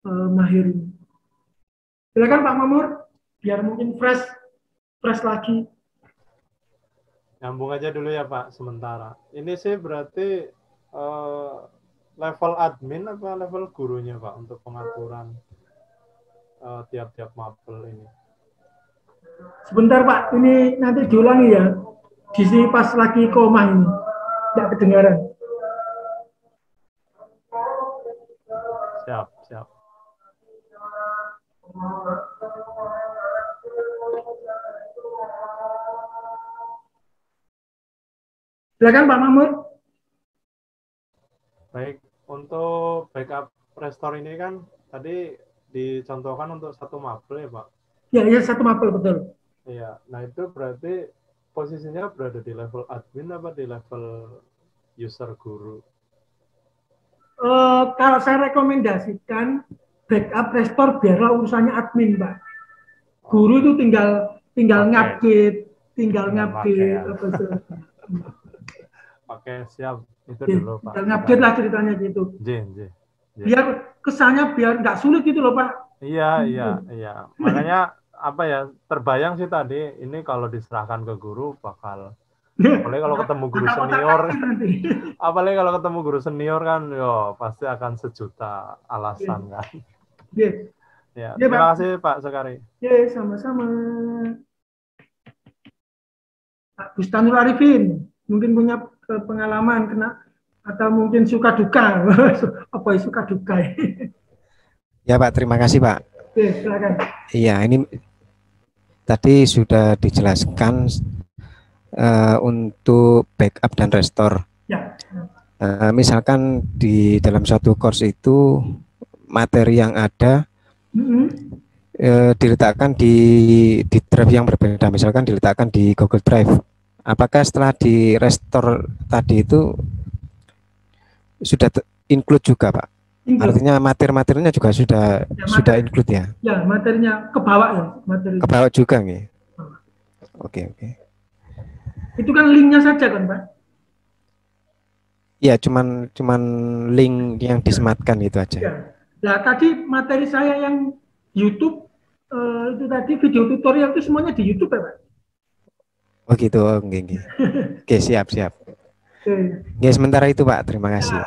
Speaker 2: mahir ini. Silakan Pak Mamur, biar mungkin fresh lagi.
Speaker 4: Nyambung aja dulu ya Pak, sementara. Ini sih berarti level admin apa level gurunya Pak untuk pengaturan tiap-tiap mapel ini?
Speaker 2: Sebentar Pak, ini nanti diulangi ya. Di sini pas lagi koma ini, tidak kedengaran.
Speaker 4: Siap.
Speaker 2: Silakan Pak Mamur.
Speaker 4: Baik, untuk backup restore ini kan tadi dicontohkan untuk satu mapel ya Pak?
Speaker 2: Ya satu mapel betul.
Speaker 4: Iya, nah itu berarti posisinya berada di level admin apa di level user guru?
Speaker 2: Kalau saya rekomendasikan backup restore biarlah urusannya admin Pak. Guru itu tinggal ngupdate,
Speaker 4: Oke, siap. Itu
Speaker 2: ya,
Speaker 4: dulu Pak.
Speaker 2: tinggal ngupdate lah ceritanya gitu. Biar kesannya biar nggak sulit gitu loh Pak.
Speaker 4: Iya. Makanya apa ya, terbayang sih tadi ini kalau diserahkan ke guru bakal apalagi kalau ketemu guru senior kan pasti akan sejuta alasan kan. Ya, terima kasih Pak Sukari.
Speaker 2: Sama-sama. Pak Bustanul Arifin mungkin punya pengalaman kena atau mungkin suka duka. Apa suka duka?
Speaker 5: Ya Pak, terima kasih Pak.
Speaker 2: Silakan.
Speaker 5: Iya, ini tadi sudah dijelaskan untuk backup dan restore.
Speaker 2: Ya.
Speaker 5: Misalkan di dalam satu course itu materi yang ada diletakkan di drive yang berbeda, misalkan diletakkan di Google Drive. Apakah setelah di restore tadi itu sudah include juga Pak? Artinya materinya juga sudah include ya?
Speaker 2: Ya, materinya kebawa ya.
Speaker 5: Kebawa juga nih. Oke.
Speaker 2: Itu kan linknya saja kan Pak?
Speaker 5: Ya, cuman link yang disematkan itu aja.
Speaker 2: Ya. Nah, tadi materi saya yang YouTube itu tadi video tutorial itu semuanya di YouTube ya Pak?
Speaker 5: Oh gitu, oke. Oke, siap. Oke, sementara itu Pak, terima kasih.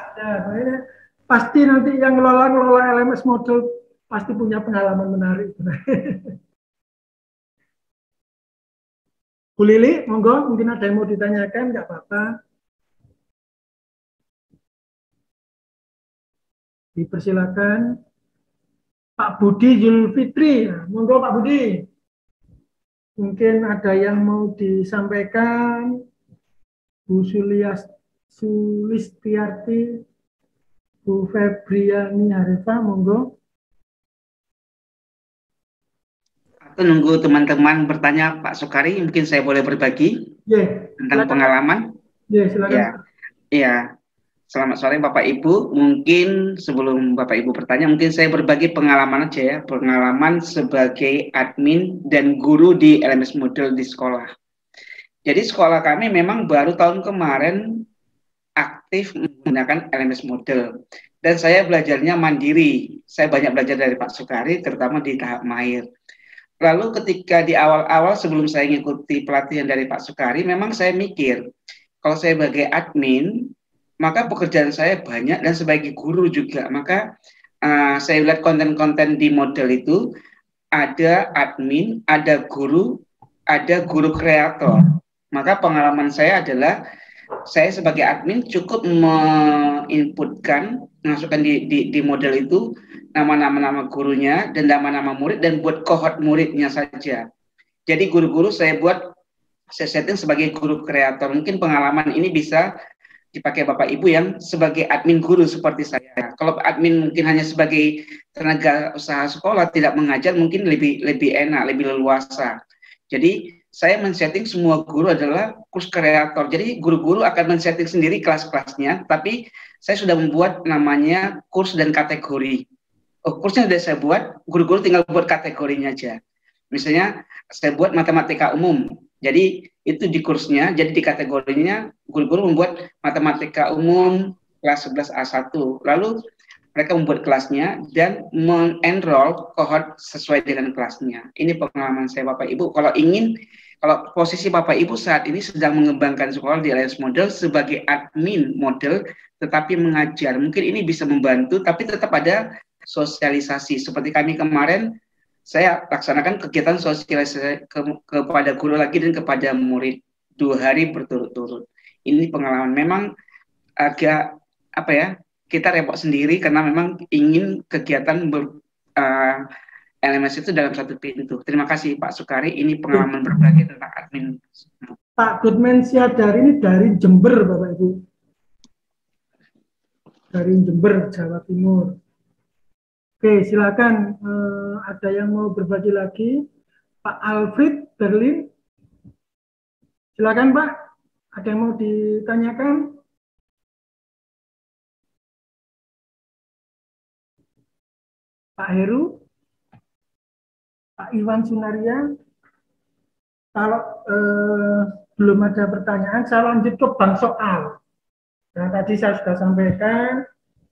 Speaker 2: Pasti nanti yang ngelola LMS model pasti punya pengalaman menarik. Bu Lili, monggo, mungkin ada yang mau ditanyakan, nggak apa-apa. Dipersilakan. Pak Budi Zulfitri, monggo Pak Budi. Mungkin ada yang mau disampaikan. Bu Sulistiarti, Bu Febriani Harifa, monggo.
Speaker 3: Atau nunggu teman-teman bertanya Pak Sukari, mungkin saya boleh berbagi tentang
Speaker 2: silakan.
Speaker 3: pengalaman.
Speaker 2: Silakan.
Speaker 3: Ya. Selamat sore Bapak Ibu. Mungkin sebelum Bapak Ibu bertanya, mungkin saya berbagi pengalaman aja ya. Pengalaman sebagai admin dan guru di LMS Model di sekolah. Jadi sekolah kami memang baru tahun kemarin aktif menggunakan LMS Model. Dan saya belajarnya mandiri. Saya banyak belajar dari Pak Sukari, terutama di tahap mahir. Lalu ketika di awal-awal sebelum saya mengikuti pelatihan dari Pak Sukari, memang saya mikir, kalau saya sebagai admin, maka pekerjaan saya banyak dan sebagai guru juga. Maka saya lihat konten-konten di model itu, ada admin, ada guru kreator. Maka pengalaman saya adalah, saya sebagai admin cukup menginputkan, masukkan di model itu nama-nama gurunya dan nama-nama murid dan buat kohort muridnya saja. Jadi guru-guru saya setting sebagai guru kreator. Mungkin pengalaman ini bisa dipakai Bapak Ibu yang sebagai admin guru seperti saya. Kalau admin mungkin hanya sebagai tenaga usaha sekolah tidak mengajar, mungkin lebih enak, lebih leluasa. Jadi saya men-setting semua guru adalah kurs kreator. Jadi guru-guru akan men-setting sendiri kelas-kelasnya, tapi saya sudah membuat namanya kurs dan kategori. Oh, kursnya sudah saya buat, guru-guru tinggal buat kategorinya aja. Misalnya saya buat matematika umum. Jadi itu di kursnya, jadi di kategorinya guru-guru membuat matematika umum kelas 11 A1. Lalu mereka membuat kelasnya dan mengenroll kohort sesuai dengan kelasnya. Ini pengalaman saya Bapak Ibu. Kalau posisi Bapak Ibu saat ini sedang mengembangkan sekolah di LMS Model sebagai admin model, tetapi mengajar. Mungkin ini bisa membantu, tapi tetap ada sosialisasi. Seperti kami kemarin, saya laksanakan kegiatan sosialisasi kepada guru lagi dan kepada murid 2 hari berturut-turut. Ini pengalaman memang agak kita repot sendiri karena memang ingin kegiatan LMS itu dalam satu pintu. Terima kasih Pak Sukari, ini pengalaman berbagi tentang admin.
Speaker 2: Pak Goodman Siadari ini dari Jember Bapak Ibu. Dari Jember, Jawa Timur. Oke, silakan. Ada yang mau berbagi lagi? Pak Alfred Berlin. Silakan Pak. Ada yang mau ditanyakan? Pak Heru, Pak Iwan Sunaria. Kalau belum ada pertanyaan, saya lanjut ke bank soal. Nah, tadi saya sudah sampaikan,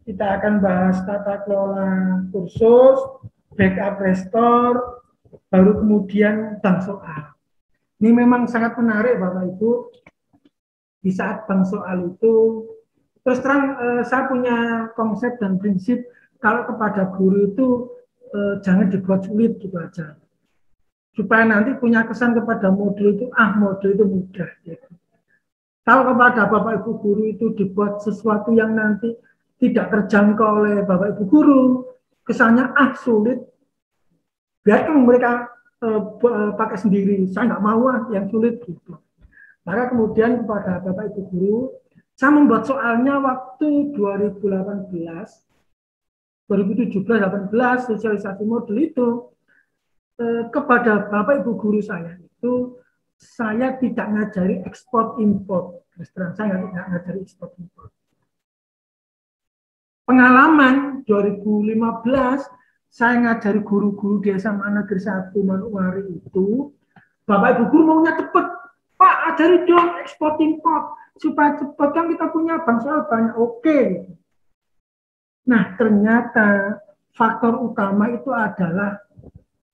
Speaker 2: kita akan bahas tata kelola kursus, backup restore, baru kemudian bank soal. Ini memang sangat menarik Bapak Ibu. Di saat bank soal itu, terus terang saya punya konsep dan prinsip, kalau kepada guru itu jangan dibuat sulit gitu aja. Supaya nanti punya kesan kepada modul itu, modul itu mudah. Gitu. Kalau kepada Bapak Ibu guru itu dibuat sesuatu yang nanti tidak terjangkau oleh Bapak Ibu guru, kesannya sulit, biarkan mereka pakai sendiri, saya nggak mau yang sulit gitu. Maka kemudian kepada Bapak Ibu guru, saya membuat soalnya waktu 2017-18 sosialisasi modul itu kepada Bapak Ibu guru saya itu saya tidak ngajari ekspor import. Saya tidak ngajari ekspor import. Pengalaman 2015 saya ngajari guru-guru di SMA Negeri 1 Manokwari itu, Bapak Ibu guru maunya cepet, Pak ajari dong ekspor import supaya cepet kan kita punya bank soal banyak. Oke. Nah, ternyata faktor utama itu adalah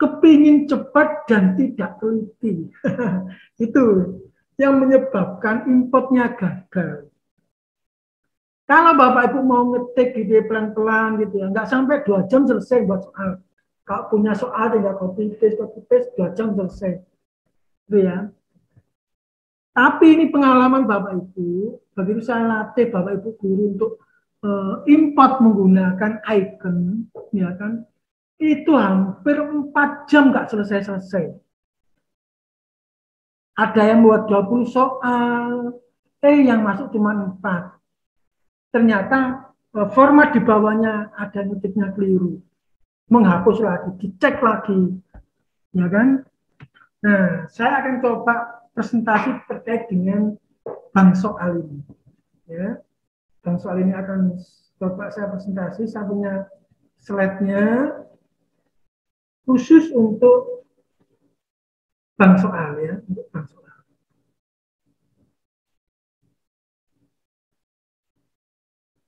Speaker 2: kepingin cepat dan tidak teliti. Itu yang menyebabkan importnya gagal. Kalau Bapak Ibu mau ngetik gitu pelan-pelan gitu ya, nggak sampai 2 jam selesai buat soal. Kalau punya soal tinggal copy paste 2 jam selesai. Gitu ya. Tapi ini pengalaman Bapak Ibu, begitu saya latih Bapak Ibu guru untuk import menggunakan icon, ya kan, itu hampir 4 jam nggak selesai-selesai. Ada yang buat 20 soal, yang masuk cuma 4. Ternyata format di bawahnya ada ngetiknya keliru. Menghapus lagi, dicek lagi, ya kan. Nah, saya akan coba presentasi terkait dengan bank soal ini. Ya. Bank soal ini akan coba saya presentasi, saya punya slide-nya khusus untuk bank soal ya, untuk bank soal.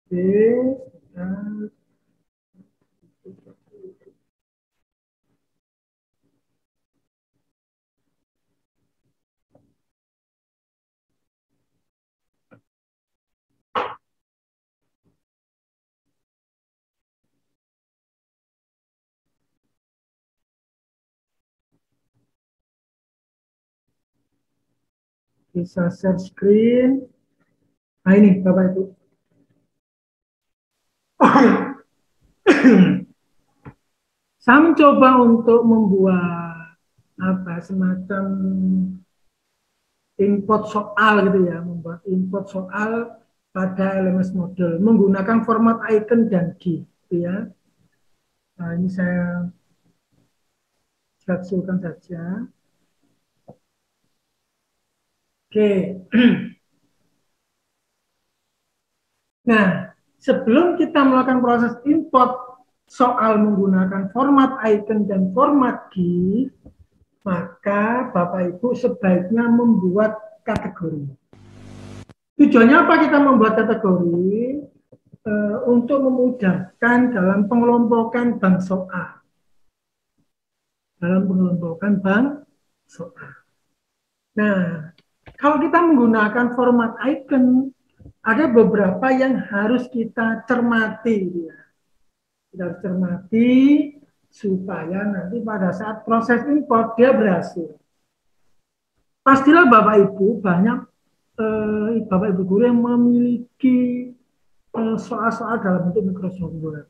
Speaker 2: Oke, bisa share screen. Nah ini Bapak Ibu. Saya mencoba untuk membuat semacam import soal gitu ya, membuat import soal pada LMS model menggunakan format icon dan GIF gitu ya. Nah ini saya kecilkan saja. Oke. Nah, sebelum kita melakukan proses import soal menggunakan format icon dan format GIF, maka Bapak Ibu sebaiknya membuat kategori. Tujuannya apa kita membuat kategori? Untuk memudahkan dalam pengelompokan bank soal. Dalam pengelompokan bank soal. Nah, kalau kita menggunakan format icon, ada beberapa yang harus kita cermati. Ya. Kita harus cermati supaya nanti pada saat proses import dia berhasil. Pastilah Bapak Ibu banyak Bapak Ibu guru yang memiliki soal-soal dalam bentuk Microsoft Word.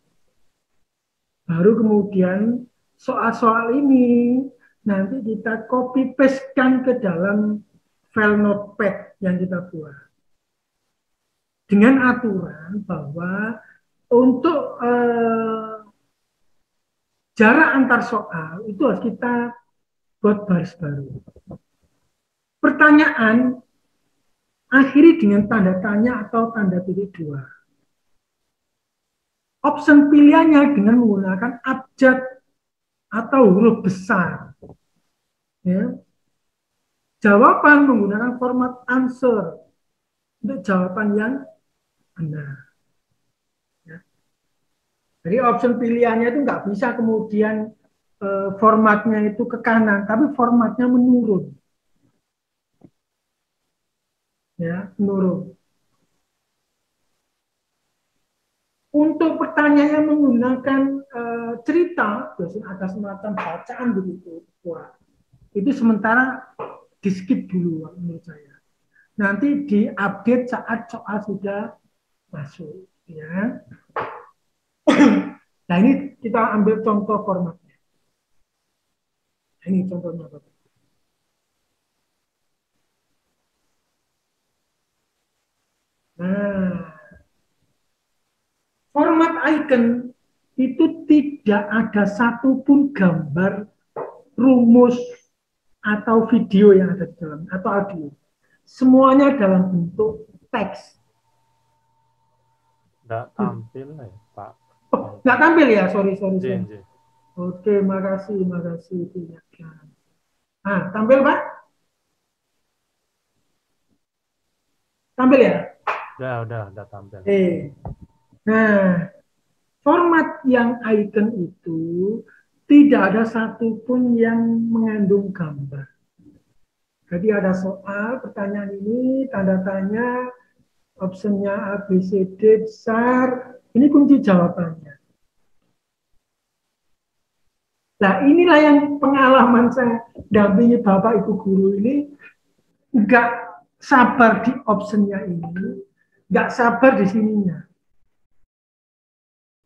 Speaker 2: Baru kemudian soal-soal ini nanti kita copy paste-kan ke dalam file notepad yang kita buat. Dengan aturan bahwa untuk jarak antar soal itu harus kita buat baris baru. Pertanyaan akhiri dengan tanda tanya atau tanda titik dua. Option pilihannya dengan menggunakan abjad atau huruf besar. Ya. Jawaban menggunakan format answer untuk jawaban yang benar. Jadi option pilihannya itu nggak bisa kemudian formatnya itu ke kanan, tapi formatnya menurun. Ya, menurun. Untuk pertanyaan yang menggunakan cerita, biasanya ada semacam bacaan begitu. Wah, itu sementara di skip dulu menurut saya. Nanti diupdate saat soal sudah masuk. Ya. Nah ini kita ambil contoh formatnya. Ini contohnya Bapak. Nah, format icon itu tidak ada satupun gambar, rumus, atau video yang ada di dalam, atau audio. Semuanya dalam bentuk teks.
Speaker 4: Nggak tampil ya, Pak.
Speaker 2: Oh, nggak tampil ya? Sorry.
Speaker 4: J.
Speaker 2: Oke, makasih. Nah, tampil Pak? Tampil ya?
Speaker 4: Udah tampil.
Speaker 2: Nah, format yang icon itu tidak ada satupun yang mengandung gambar. Jadi ada soal, pertanyaan ini, tanda tanya, optionnya A, B, C, D besar, ini kunci jawabannya. Nah inilah yang pengalaman saya dampingi Bapak Ibu guru ini, nggak sabar di optionnya ini, nggak sabar di sininya.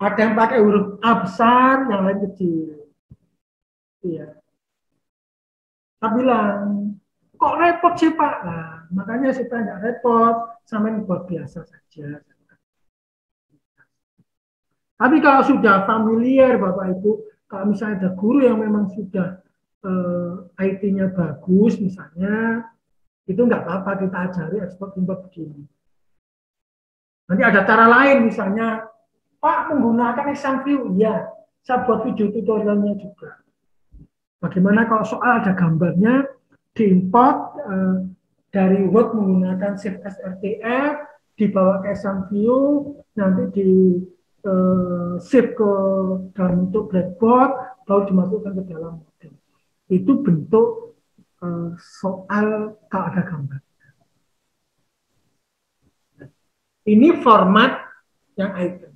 Speaker 2: Ada yang pakai huruf A besar, yang lain kecil. Iya. Saya bilang, kok repot sih Pak? Nah, makanya supaya nggak repot, sampai buat biasa saja. Tapi kalau sudah familiar Bapak Ibu, kalau misalnya ada guru yang memang sudah IT-nya bagus misalnya, itu nggak apa-apa kita ajari ekspor import begini. Nanti ada cara lain misalnya, Pak menggunakan exam view, ya, saya buat video tutorialnya juga. Bagaimana kalau soal ada gambarnya, diimport dari Word menggunakan Shift SRTF, dibawa ke exam view, nanti di save ke dalam bentuk blackboard, baru dimasukkan ke dalam model. Itu bentuk soal kalau ada gambar. Ini format yang icon.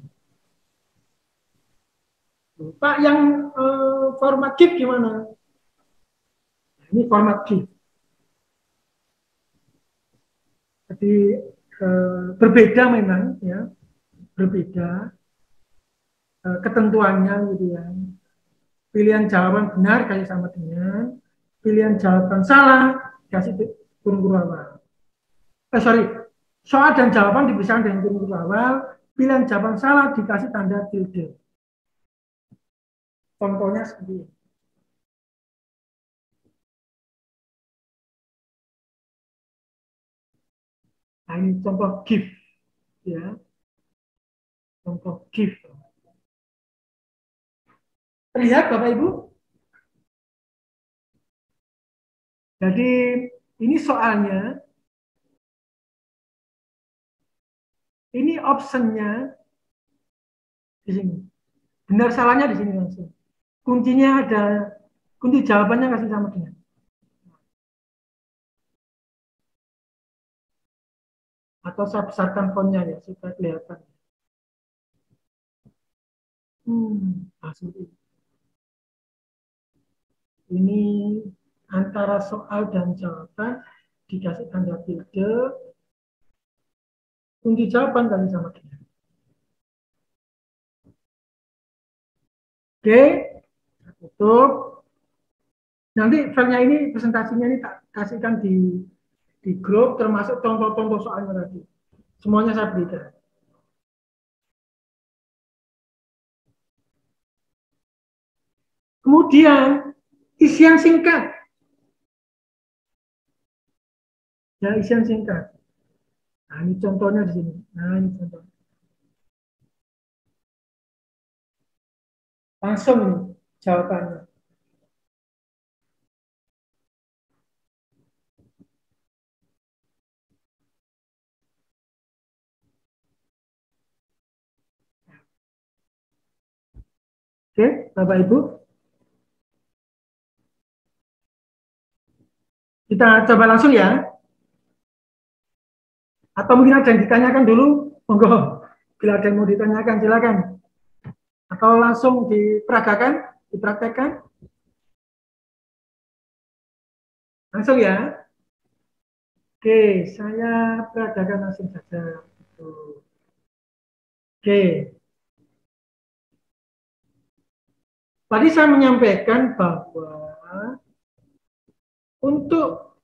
Speaker 2: Pak, yang format GIF gimana? Ini format GIF. Jadi berbeda memang, ya, berbeda ketentuannya gitu ya. Pilihan jawaban benar kasih sama dengan, pilihan jawaban salah kasih kurung awal. Soal dan jawaban dipisahkan dengan kurung awal, pilihan jawaban salah dikasih tanda tilde. Contohnya seperti ini. Nah, ini contoh give, ya. Contoh give. Terlihat Bapak Ibu? Jadi ini soalnya, ini optionnya di sini. Benar salahnya di sini langsung. Kuncinya ada, kunci jawabannya kasih sama dengan. Atau saya besarkan fontnya ya supaya kelihatan. Seperti ini antara soal dan jawaban dikasih tanda tilde, kunci jawaban kasih sama dengan. Oke, tutup. Nanti filenya ini, presentasinya ini tak kasihkan di grup, termasuk contoh-contoh soalnya tadi. Semuanya saya berikan. Kemudian, isian singkat. Ya, isian singkat. Nah, ini contohnya di sini. Nah, ini contoh. Langsung ini jawabannya. Oke, Bapak Ibu. Kita coba langsung ya. Atau mungkin ada yang ditanyakan dulu, monggo. Bila ada yang mau ditanyakan, silakan. Atau langsung diperagakan, dipraktekkan. Langsung ya. Oke, saya peragakan langsung saja. Oke. Tadi saya menyampaikan bahwa untuk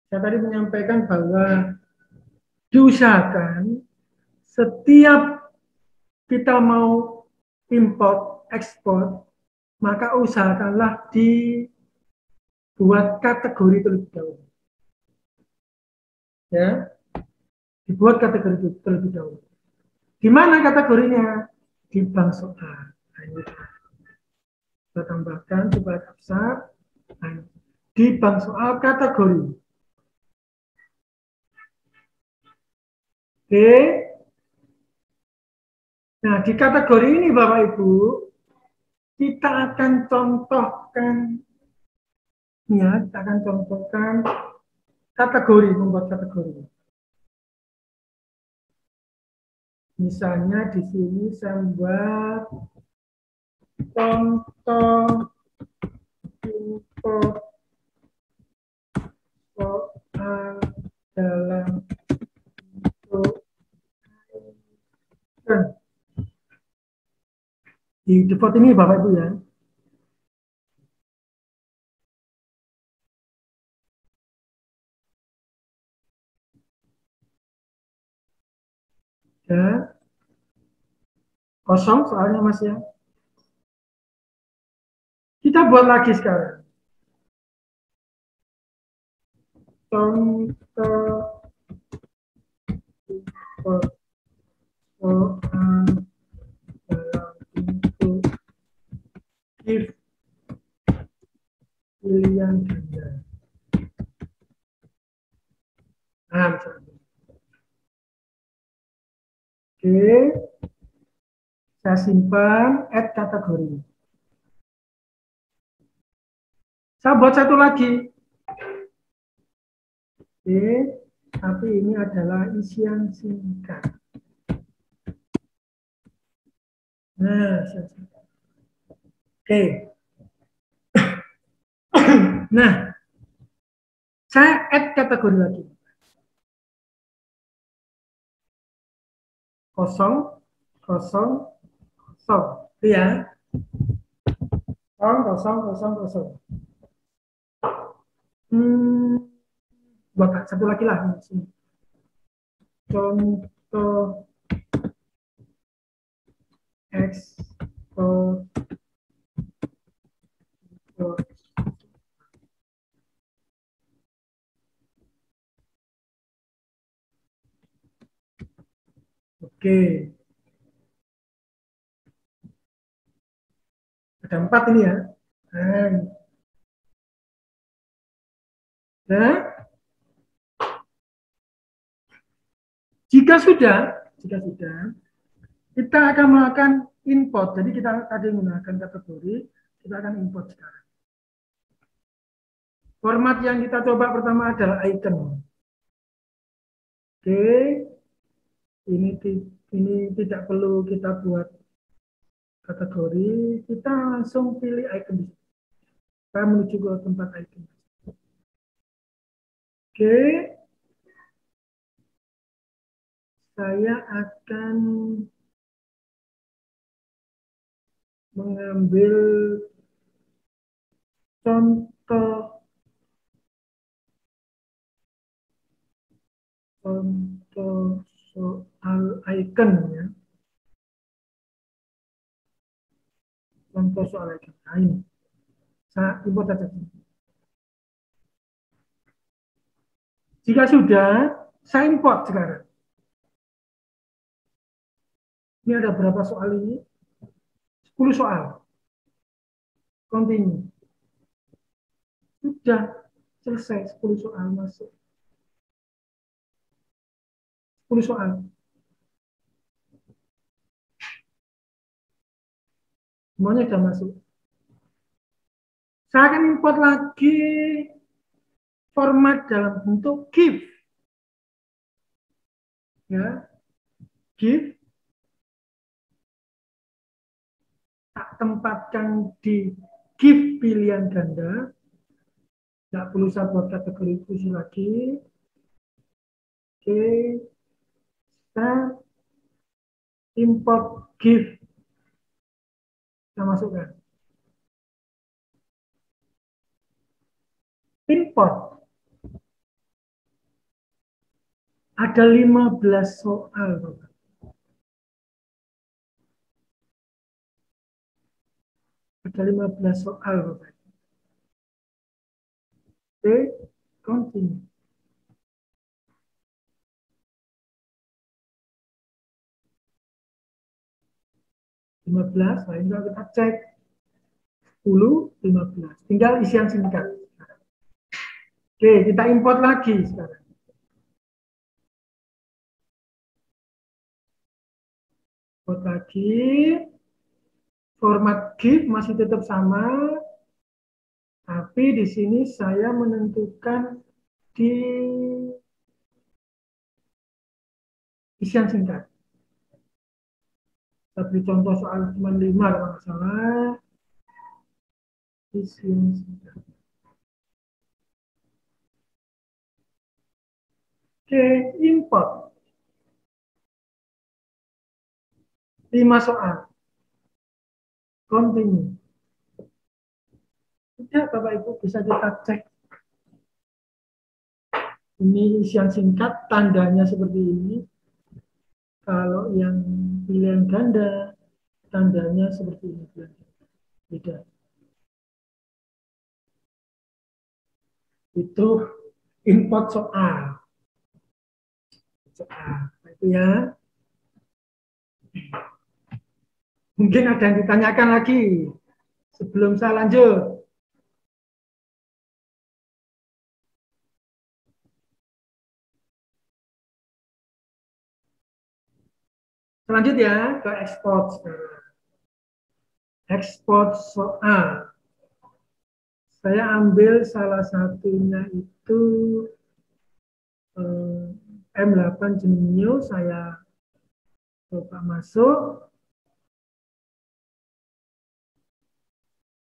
Speaker 2: saya tadi menyampaikan bahwa diusahakan setiap kita mau import, ekspor, maka usahakanlah dibuat kategori terlebih dahulu. Ya, dibuat kategori terlebih dahulu. Di mana kategorinya? Di bank soal. Kita tambahkan supaya abstrak. Di bank soal kategori. Oke. Nah, di kategori ini Bapak Ibu, kita akan contohkan, ya, kita akan contohkan kategori, membuat kategori. Misalnya di sini saya membuat contoh import soal dalam bentuk di default ini Bapak Ibu ya. Ya. Kosong soalnya Mas ya. Kita buat lagi sekarang. Contoh import soal dalam bentuk if pilihan ganda. Nah, misalnya. Oke, saya simpan, add kategori. Saya buat satu lagi. Oke, tapi ini adalah isian singkat. Nah, oke. Nah, saya add kategori lagi. Kosong, kosong, kosong. Itu ya. Kosong, kosong, kosong. Buat satu lagi lah. Contoh ekspor Oke. Ada 4 ini ya. Nah, jika sudah, kita akan melakukan import. Jadi kita tadi menggunakan kategori, kita akan import sekarang. Format yang kita coba pertama adalah icon. Oke, ini tidak perlu kita buat kategori, kita langsung pilih icon. Kita menuju ke tempat icon. Oke, saya akan mengambil contoh soal icon ya. Contoh soal icon. Nah, ini. Saya import aja. Jika sudah, saya import sekarang. Ini ada berapa soal ini? 10 soal. Continue. Sudah selesai 10 soal masuk. 10 soal. Semuanya sudah masuk. Saya akan import lagi format dalam bentuk GIF. Ya. GIF. Tak tempatkan di GIF pilihan ganda. Tidak perlu saya buat kategori khusus lagi. Oke. Kita import GIF. Kita masukkan. Import. Ada 15 soal, Bapak. Ada 15 soal, Bapak. Oke, continue. Nah ini kita cek 10, 15. Tinggal isian singkat. Oke, kita import lagi sekarang. Import lagi. Format GIF masih tetap sama. Tapi di sini saya menentukan di isian singkat. Saya beri contoh soal cuma 5 kalau nggak salah. Isian singkat. Oke, import. 5 soal. Continue. Sudah, Bapak Ibu, bisa kita cek. Ini isian singkat, tandanya seperti ini. Kalau yang pilihan ganda, tandanya seperti ini. Beda. Itu import soal. Itu ya. Mungkin ada yang ditanyakan lagi sebelum saya lanjut. Selanjutnya ke export. Export soal. Saya ambil salah satunya itu M8 Gemini, saya coba masuk.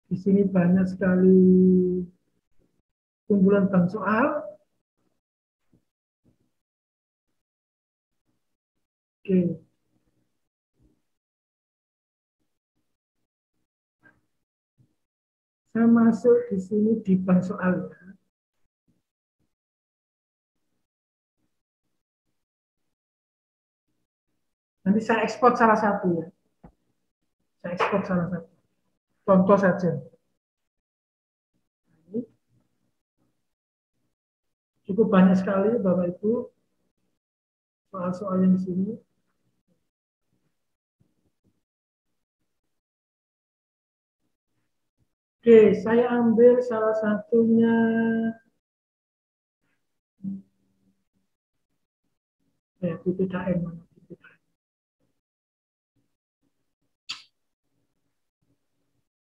Speaker 2: Di sini banyak sekali kumpulan bank soal. Oke. Saya masuk di sini di bank soal ya. Nanti saya ekspor salah satu ya. Saya ekspor salah satu. Contoh saja. Cukup banyak sekali Bapak Ibu soal-soal yang di sini. Oke, saya ambil salah satunya. PPKN mana? PPKN.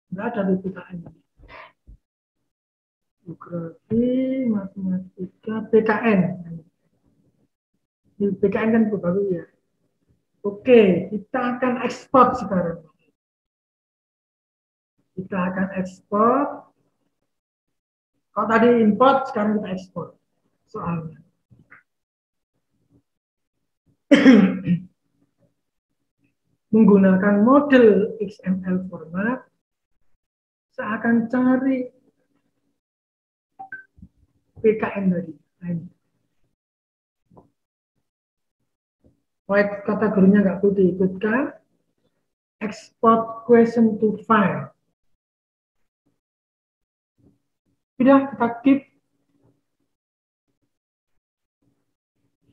Speaker 2: Nggak ada PPKN. Geografi, matematika, PKN. Di PKN kan baru ya. Oke, kita akan ekspor sekarang. Kita akan ekspor. Kalau tadi import, sekarang kita ekspor. Soalnya. Menggunakan model XML format, saya akan cari PKN tadi. Nah, ini. White kategorinya nggak perlu diikutkan. Export question to file. Sudah kita keep.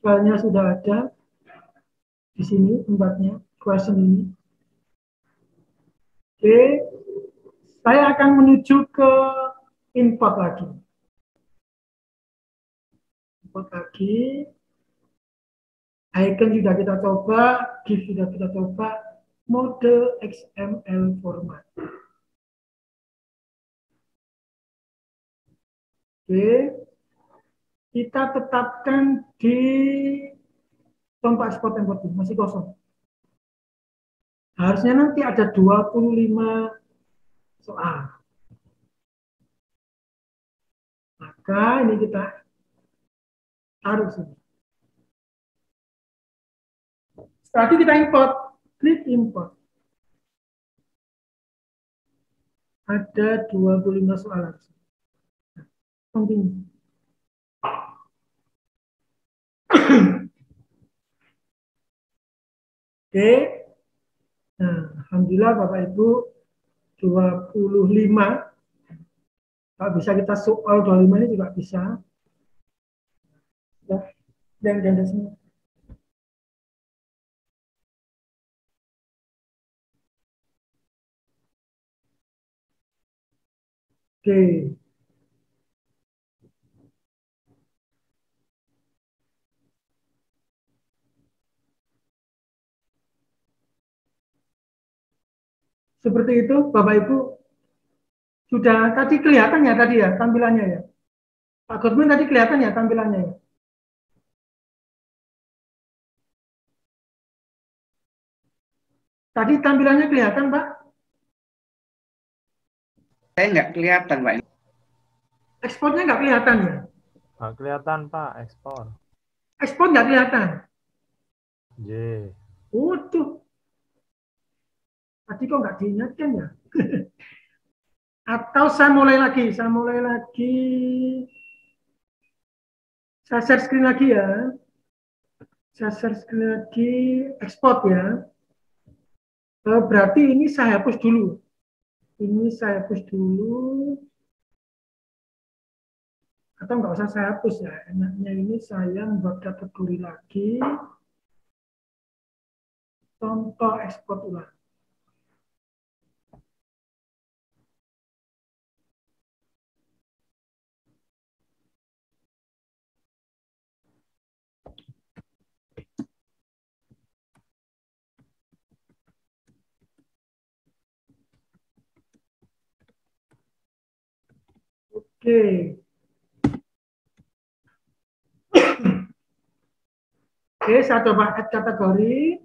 Speaker 2: Filenya sudah ada di sini tempatnya question ini. Oke, saya akan menuju ke import lagi. Import lagi. Icon sudah kita coba, GIF sudah kita coba, model XML format. Oke, kita tetapkan di contoh ekspor import masih kosong. Harusnya nanti ada 25 soal. Maka ini kita taruh sini. Setelah itu kita import, klik import. Ada 25 soal. Continue. Oke. Nah, alhamdulillah Bapak Ibu 25. Kalau bisa kita soal 25 ini juga bisa. Ya, dan ganda semua. Oke. Seperti itu, Bapak Ibu. Sudah tadi kelihatan ya tadi ya tampilannya ya. Pak Godwin tadi kelihatan ya tampilannya ya. Tadi tampilannya kelihatan, Pak?
Speaker 3: Saya nggak kelihatan, Pak.
Speaker 2: Ekspornya nggak kelihatan ya?
Speaker 4: Nggak kelihatan, Pak, ekspor.
Speaker 2: Ekspor nggak kelihatan?
Speaker 4: J.
Speaker 2: Waduh. Tadi kok nggak diingatkan ya? Atau saya mulai lagi. Saya share screen lagi ya. Saya share screen lagi, ekspor ya. Berarti ini saya hapus dulu. Ini saya hapus dulu. Atau nggak usah saya hapus ya. Enaknya ini saya membuat kategori lagi. Contoh ekspor ulang. Oke. Oke, saya coba add kategori.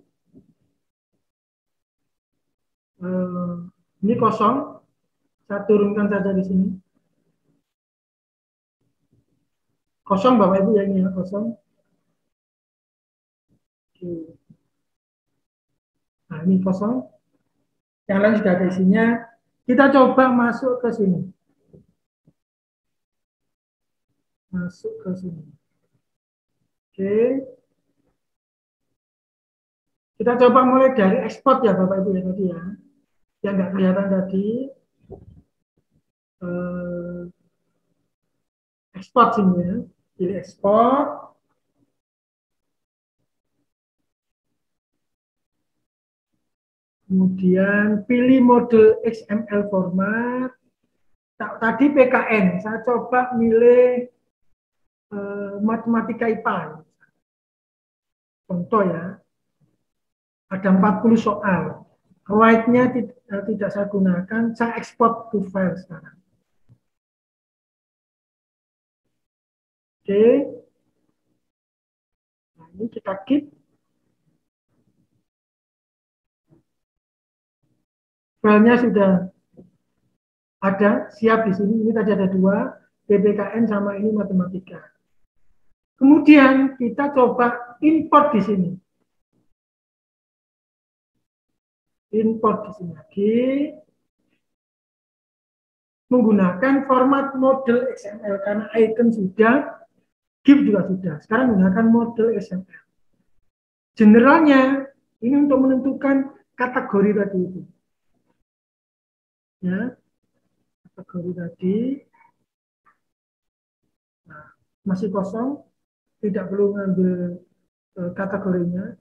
Speaker 2: Ini kosong. Saya turunkan saja di sini. Kosong Bapak Ibu ya, ini ya, kosong. Oke. Nah, ini kosong. Yang lain sudah ada isinya. Kita coba masuk ke sini. Masuk ke sini. Oke. Kita coba mulai dari ekspor ya Bapak Ibu ya tadi ya. Yang nggak kelihatan tadi. Ekspor sini ya. Pilih ekspor. Kemudian pilih mode XML format. Tadi PKN, saya coba milih matematika IPA. Contoh ya, ada 40 soal. Write-nya tidak saya gunakan, saya export to file sekarang. Oke. Nah, ini kita keep. Filenya sudah ada, siap di sini. Ini tadi ada 2, PPKN sama ini matematika. Kemudian kita coba import di sini. Import di sini lagi. Menggunakan format model XML karena icon sudah, GIF juga sudah. Sekarang menggunakan model XML. Generalnya ini untuk menentukan kategori tadi itu. Ya, kategori tadi. Nah, masih kosong, tidak perlu ngambil kategorinya.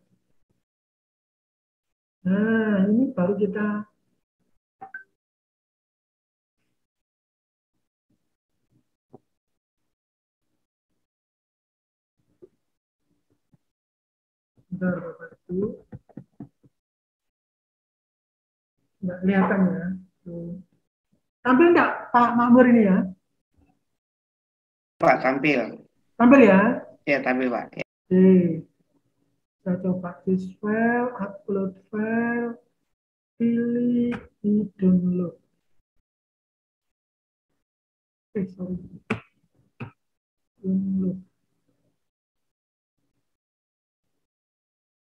Speaker 2: Nah, ini baru kita bentar, Bapak Ibu. Nggak kelihatan ya. Tuh. Tampil nggak Pak Makmur ini ya?
Speaker 3: Pak, tampil.
Speaker 2: Tampil ya?
Speaker 3: Ya, tampil Pak. Ya.
Speaker 2: Oke. Kita coba this file, upload file, pilih di download. Sorry. Download.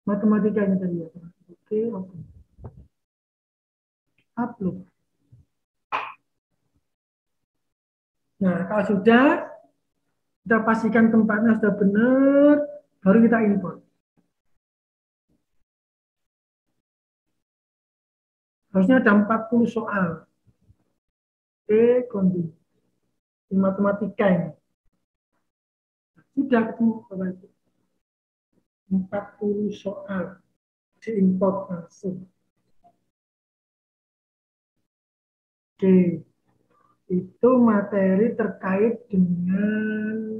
Speaker 2: Matematikanya tadi ya. Oke, oke. Upload. Nah, kalau sudah, kita pastikan tempatnya sudah benar, baru kita import. Harusnya ada 40 soal. Oke, continue. Di matematika ini. Sudah ketemu Bapak Ibu. 40 soal. Diimport langsung. Oke. Itu materi terkait dengan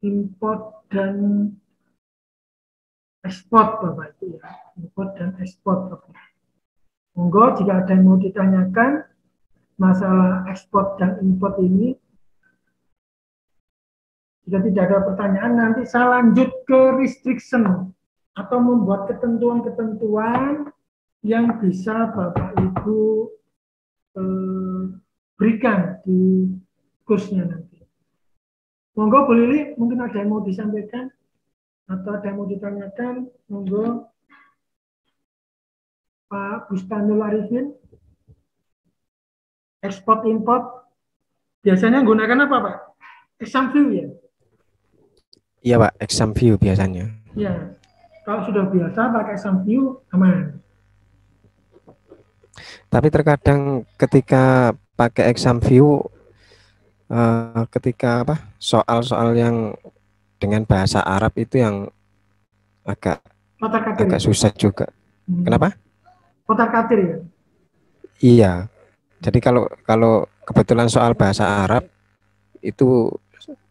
Speaker 2: import dan ekspor Bapak Ibu ya. Import dan ekspor Bapak. Monggo jika ada yang mau ditanyakan masalah ekspor dan import ini, jika tidak ada pertanyaan nanti saya lanjut ke restriction atau membuat ketentuan-ketentuan yang bisa Bapak Ibu berikan di kursnya nanti. Monggo Bu Lili, mungkin ada yang mau disampaikan atau ada yang mau ditanyakan, monggo. Pak Bustanul Arifin, ekspor import biasanya menggunakan apa Pak? Exam view ya?
Speaker 5: Iya Pak, exam view biasanya.
Speaker 2: Ya, kalau sudah biasa pakai exam view aman.
Speaker 5: Tapi terkadang ketika pakai exam view, ketika apa soal-soal yang dengan bahasa Arab itu yang agak susah juga. Kenapa?
Speaker 2: Kotak-katir ya?
Speaker 5: Iya. Jadi kalau kebetulan soal bahasa Arab itu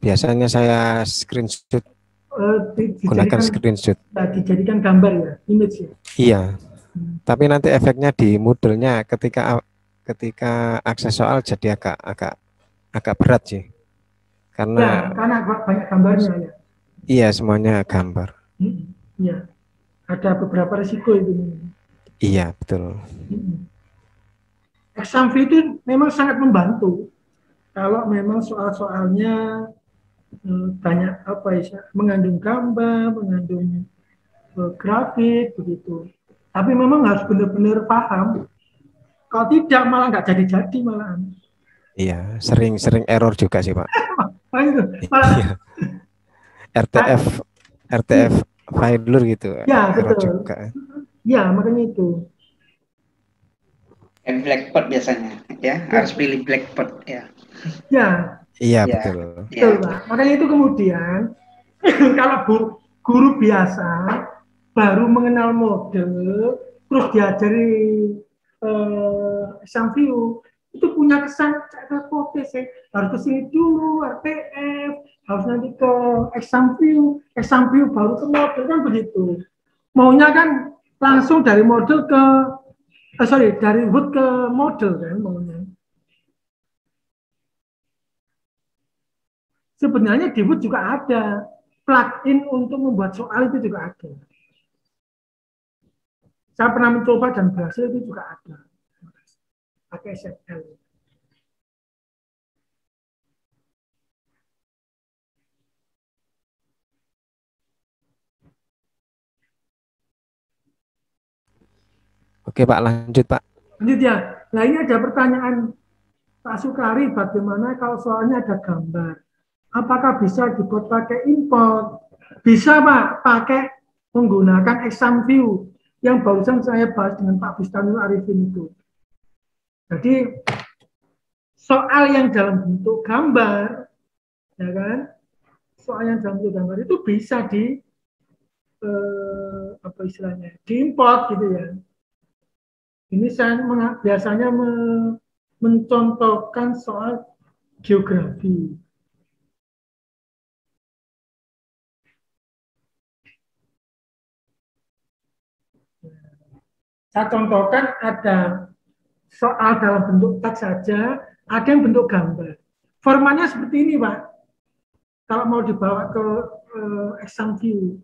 Speaker 5: biasanya saya screenshot, gunakan screenshot.
Speaker 2: Dijadikan gambar ya, image ya?
Speaker 5: Iya. Tapi nanti efeknya di Moodle-nya ketika akses soal jadi agak berat sih. Karena
Speaker 2: banyak gambarnya ya.
Speaker 5: Iya, semuanya gambar.
Speaker 2: Iya. Ada beberapa risiko itu.
Speaker 5: Iya, betul.
Speaker 2: Exam view itu memang sangat membantu kalau memang soal-soalnya banyak apa ya, mengandung gambar, mengandung grafik begitu. Tapi memang harus benar-benar paham. Kalau tidak malah nggak jadi-jadi malahan.
Speaker 5: Iya, sering error juga sih Pak.
Speaker 2: Iya.
Speaker 5: RTF filer gitu.
Speaker 2: Ya,
Speaker 5: error
Speaker 2: betul.
Speaker 5: juga.
Speaker 2: Ya, makanya itu.
Speaker 3: Blackboard biasanya, ya harus pilih blackboard ya.
Speaker 2: Ya.
Speaker 5: Iya,
Speaker 3: Ya.
Speaker 5: betul.
Speaker 2: Betul, Pak. Makanya itu kemudian kalau guru biasa baru mengenal model, terus diajari exam view itu punya kesan foto sih, harus ke sini dulu RTF, harus nanti ke exam view baru ke model kan begitu. Maunya kan langsung dari model ke dari wood ke model kan maunya. Sebenarnya di wood juga ada plugin untuk membuat soal, itu juga ada. Saya pernah mencoba dan berhasil, itu juga ada. Pakai SQL.
Speaker 5: Oke Pak, lanjut Pak.
Speaker 2: Lanjut ya. Nah ini ada pertanyaan Pak Sukari, bagaimana kalau soalnya ada gambar? Apakah bisa dibuat pakai import? Bisa Pak, pakai menggunakan exam view yang barusan saya bahas dengan Pak Bustanul Arifin itu. Jadi soal yang dalam bentuk gambar, ya kan? Soal yang dalam bentuk gambar itu bisa di apa istilahnya, diimport gitu ya. Ini saya biasanya mencontohkan soal geografi. Saya contohkan ada soal dalam bentuk teks saja, ada yang bentuk gambar. Formatnya seperti ini, Pak. Kalau mau dibawa ke exam view.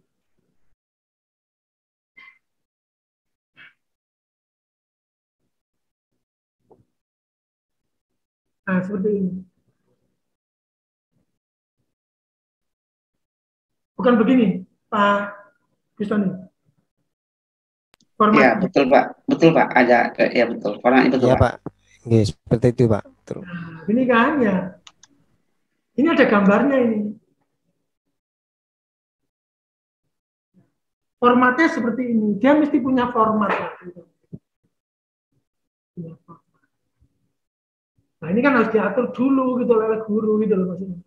Speaker 2: Nah, seperti ini. Bukan begini, Pak Bustoni.
Speaker 3: Ya, betul Pak. Betul Pak. Ada ya betul. Formatnya betul
Speaker 5: Iya
Speaker 3: Pak.
Speaker 5: Pak. Oke, seperti itu Pak. Betul.
Speaker 2: Nah, ini kan ya. Ini ada gambarnya ini. Formatnya seperti ini. Dia mesti punya format. Nah, ini kan harus diatur dulu gitu oleh guru gitu loh maksudnya.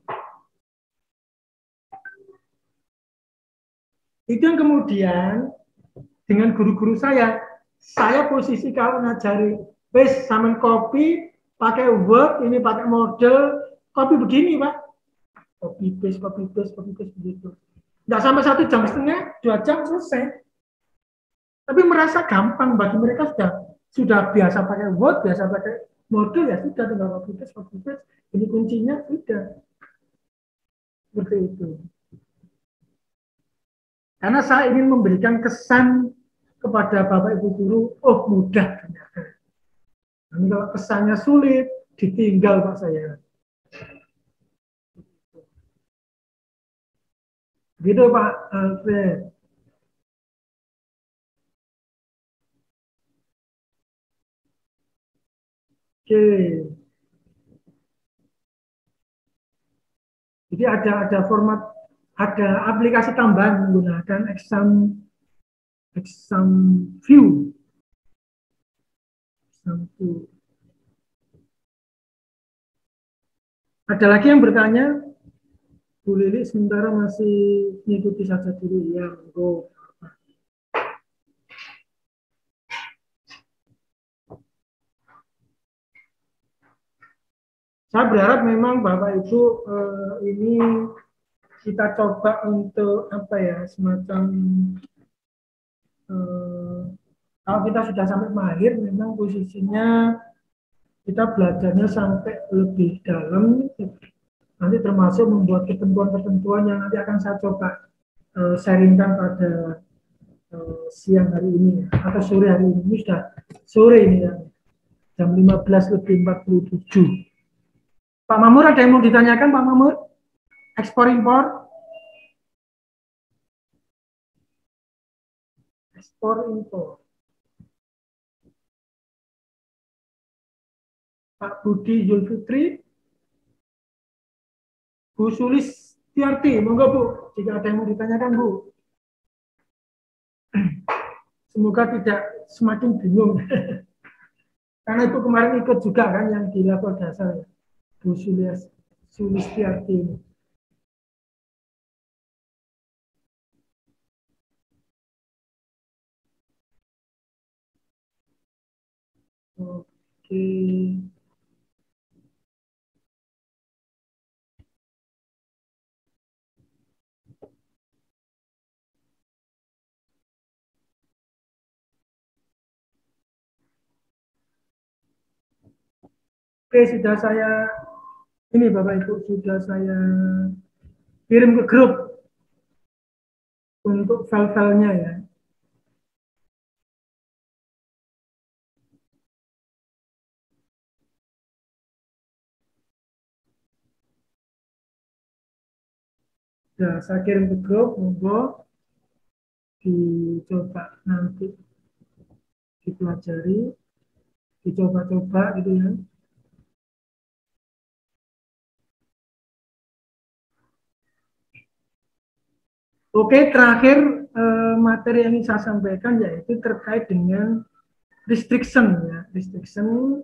Speaker 2: Itu yang kemudian dengan guru-guru saya posisi kalau ngajari, wes sampean copy pakai Word, ini pakai model, copy begini Pak. Copy paste begitu. Nggak sampai 1,5 jam, 2 jam selesai. Tapi merasa gampang bagi mereka sudah biasa pakai Word, biasa pakai model, ya sudah tinggal copy paste. Ini kuncinya sudah. Seperti itu. Karena saya ingin memberikan kesan kepada Bapak Ibu guru, oh mudah ternyata. Nanti kalau kesannya sulit, ditinggal Pak saya. Gitu Pak Alfred. Oke. Jadi ada format, ada aplikasi tambahan menggunakan exam view. Ada lagi yang bertanya? Bu Lili sementara masih mengikuti saja dulu ya. Go. Saya berharap memang Bapak Ibu ini kita coba untuk apa ya, semacam kalau kita sudah sampai mahir, memang posisinya kita belajarnya sampai lebih dalam, nanti termasuk membuat ketentuan-ketentuan yang nanti akan saya coba sharingkan pada siang hari ini atau sore hari ini. Ini sudah sore ini ya, jam 15:47. Pak Mamur, ada yang mau ditanyakan Pak Mamur? Ekspor impor? Ekspor impor. Pak Budi Zulfikri, Bu Sulis Tiarti, monggo Bu, jika ada yang mau ditanyakan Bu. Semoga tidak semakin bingung. Karena itu kemarin ikut juga kan yang di level dasar, Bu Sulis Tiarti ini. Oke. Oke, sudah saya ini Bapak Ibu sudah saya kirim ke grup untuk file-filenya ya. Ya, saya kirim ke grup, monggo dicoba nanti dipelajari, dicoba-coba gitu ya. Oke, terakhir materi yang ingin saya sampaikan yaitu terkait dengan restriction ya, restriction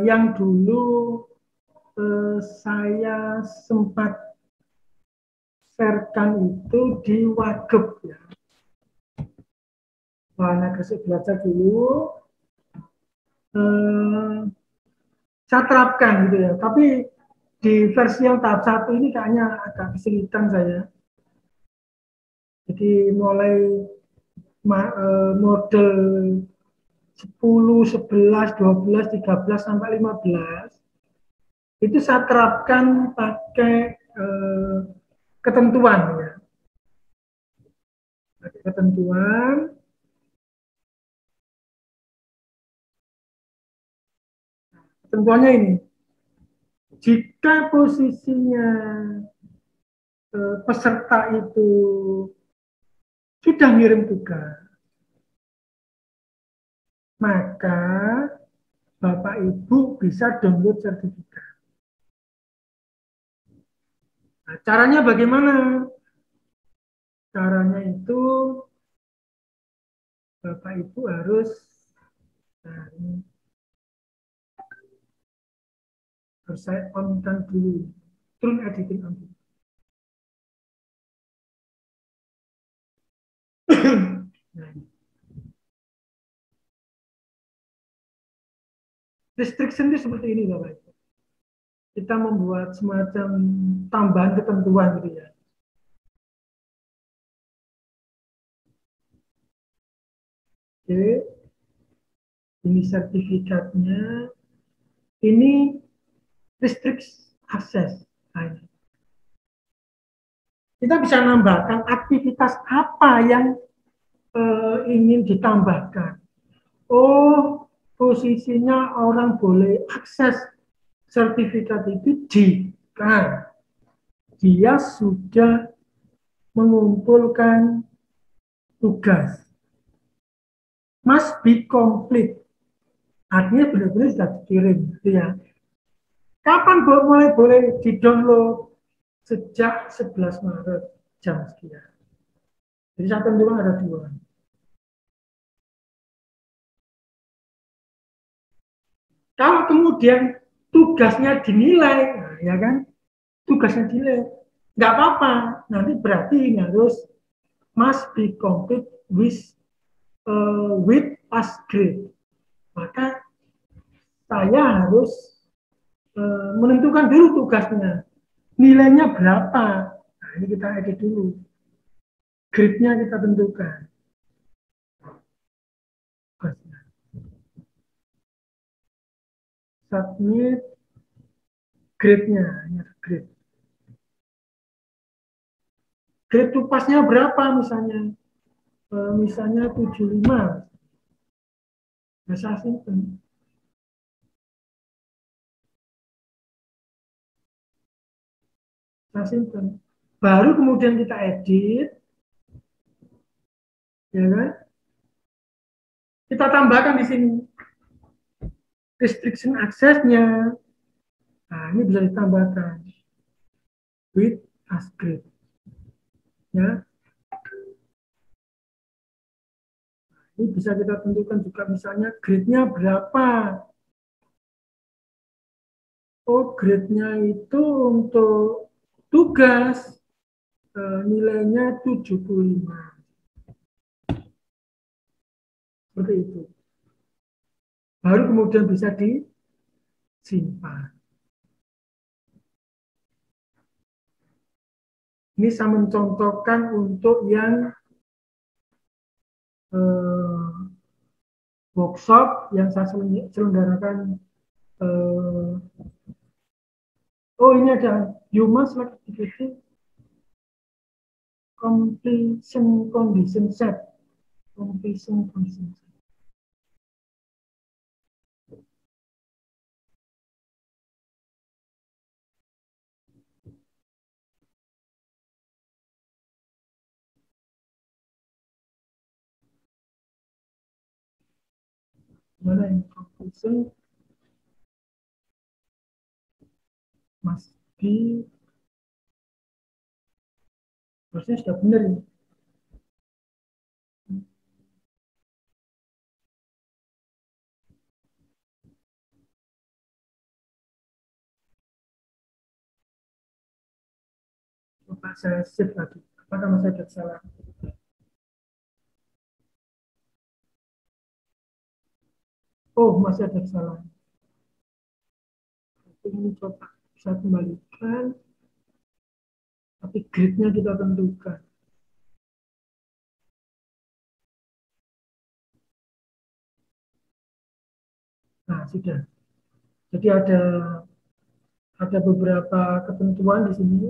Speaker 2: yang dulu saya sempat sharekan itu di Wagub ya. Nah, Gresik belajar dulu, saya terapkan gitu ya. Tapi di versi yang tahap 1 ini kayaknya agak kesulitan saya. Jadi mulai model 10, 11, 12, 13 sampai 15 itu saya terapkan pakai ketentuan ya. Pakai ketentuan. Ketentuannya ini. Jika posisinya peserta itu sudah ngirim tugas, maka Bapak Ibu bisa download sertifikat. Nah, caranya bagaimana? Caranya itu Bapak Ibu harus saya on-kan dulu, turun editing on. Nah, restriction itu seperti ini Bapak Ibu. Kita membuat semacam tambahan ketentuan gitu ya. Oke, ini sertifikatnya, ini restrict access. Nah, kita bisa nambahkan aktivitas apa yang ingin ditambahkan. Oh, posisinya orang boleh akses sertifikat itu jika dia sudah mengumpulkan tugas. Must be complete. Artinya benar-benar sudah dikirim. Gitu ya. Kapan mulai boleh di-download? Sejak 11 Maret jam sekian. Jadi saya tentukan ada 2. Kalau kemudian tugasnya dinilai, nah, ya kan? Tugasnya dinilai, nggak apa-apa. Nanti berarti harus must be complete with pass grade. Maka saya harus menentukan dulu tugasnya. Nilainya berapa? Nah, ini kita edit dulu. Grade-nya kita tentukan. Submit grade-nya, grade. Grade tupasnya berapa misalnya? Misalnya 75. Nah, saya simpen. Saya simpen. Baru kemudian kita edit. Ya kan? Kita tambahkan di sini. Restriction access-nya. Nah, ini bisa ditambahkan. With as grade. Ya. Ini bisa kita tentukan juga misalnya grade-nya berapa. Oh, grade-nya itu untuk tugas nilainya 75. Seperti itu. baru kemudian bisa disimpan. Ini saya mencontohkan untuk yang workshop yang saya selenggarakan. Oh, ini ada you must activity completion condition set. Completion condition set. Mana yang completion must be, harusnya sudah benar ini. Coba saya save lagi. Apakah masih ada salah? Oh, masih ada kesalahan. Ini coba saya kembalikan. Tapi grid-nya kita tentukan. Nah, sudah. Jadi ada beberapa ketentuan di sini.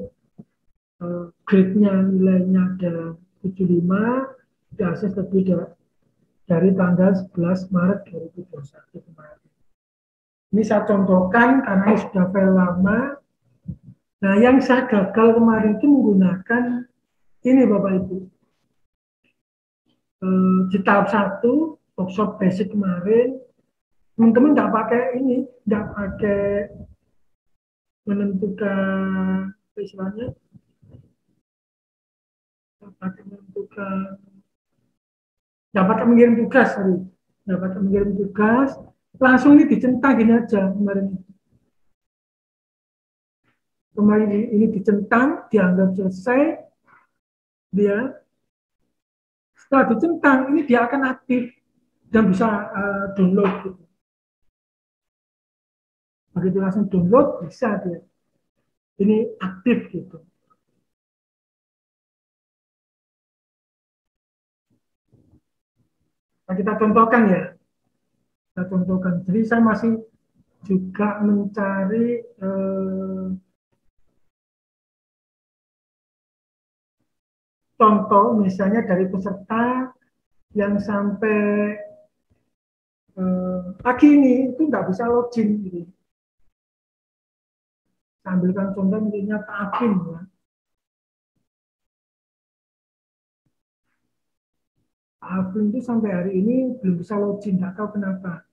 Speaker 2: Grid-nya nilainya ada 75, diakses lebih dari tanggal 11 Maret 2021 kemarin. Ini saya contohkan karena ini sudah file lama. Nah, yang saya gagal kemarin itu menggunakan ini Bapak Ibu. Di tahap 1, workshop basic kemarin, teman-teman nggak pakai ini, nggak pakai menentukan istilahnya, nggak pakai mengirim tugas, nggak pakai mengirim tugas, langsung ini dicentang gini aja kemarin. Kemarin ini dicentang, dianggap selesai, dia setelah dicentang ini dia akan aktif dan bisa download. Gitu. Begitu langsung download bisa dia, ini aktif gitu. Nah, kita contohkan ya, kita contohkan. Jadi saya masih juga mencari contoh misalnya dari peserta yang sampai pagi ini itu nggak bisa login gitu. Saya ambilkan contoh misalnya Pak Afin ya. Pak Afin itu sampai hari ini belum bisa login, nggak tahu kenapa.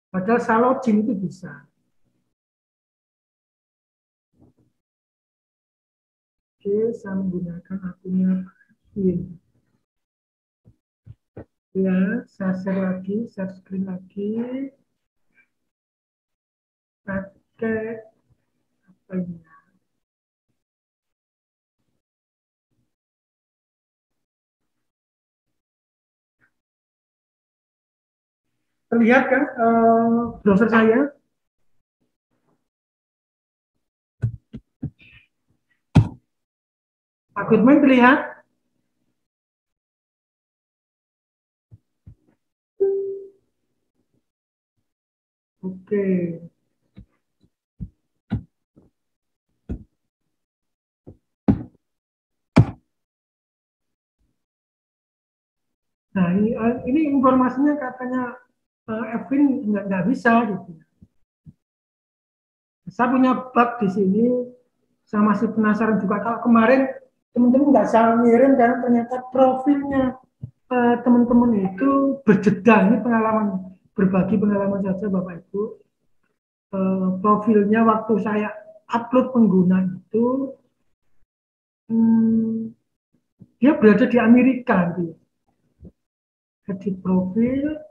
Speaker 2: Padahal saya login itu bisa. Oke, saya menggunakan akunnya Pak Afin. Ya, saya share lagi, share screen lagi. Pakai apa ini? Terlihat kan browser saya? Pak Goodman terlihat? Oke. Nah, ini informasinya katanya Evin nggak bisa gitu. Saya punya bug di sini. Saya masih penasaran juga kalau kemarin teman-teman nggak saya ngirim karena ternyata profilnya teman-teman itu berjeda. Ini pengalaman, berbagi pengalaman saja Bapak Ibu. Profilnya waktu saya upload pengguna itu dia berada di Amerika gitu. Edit profil,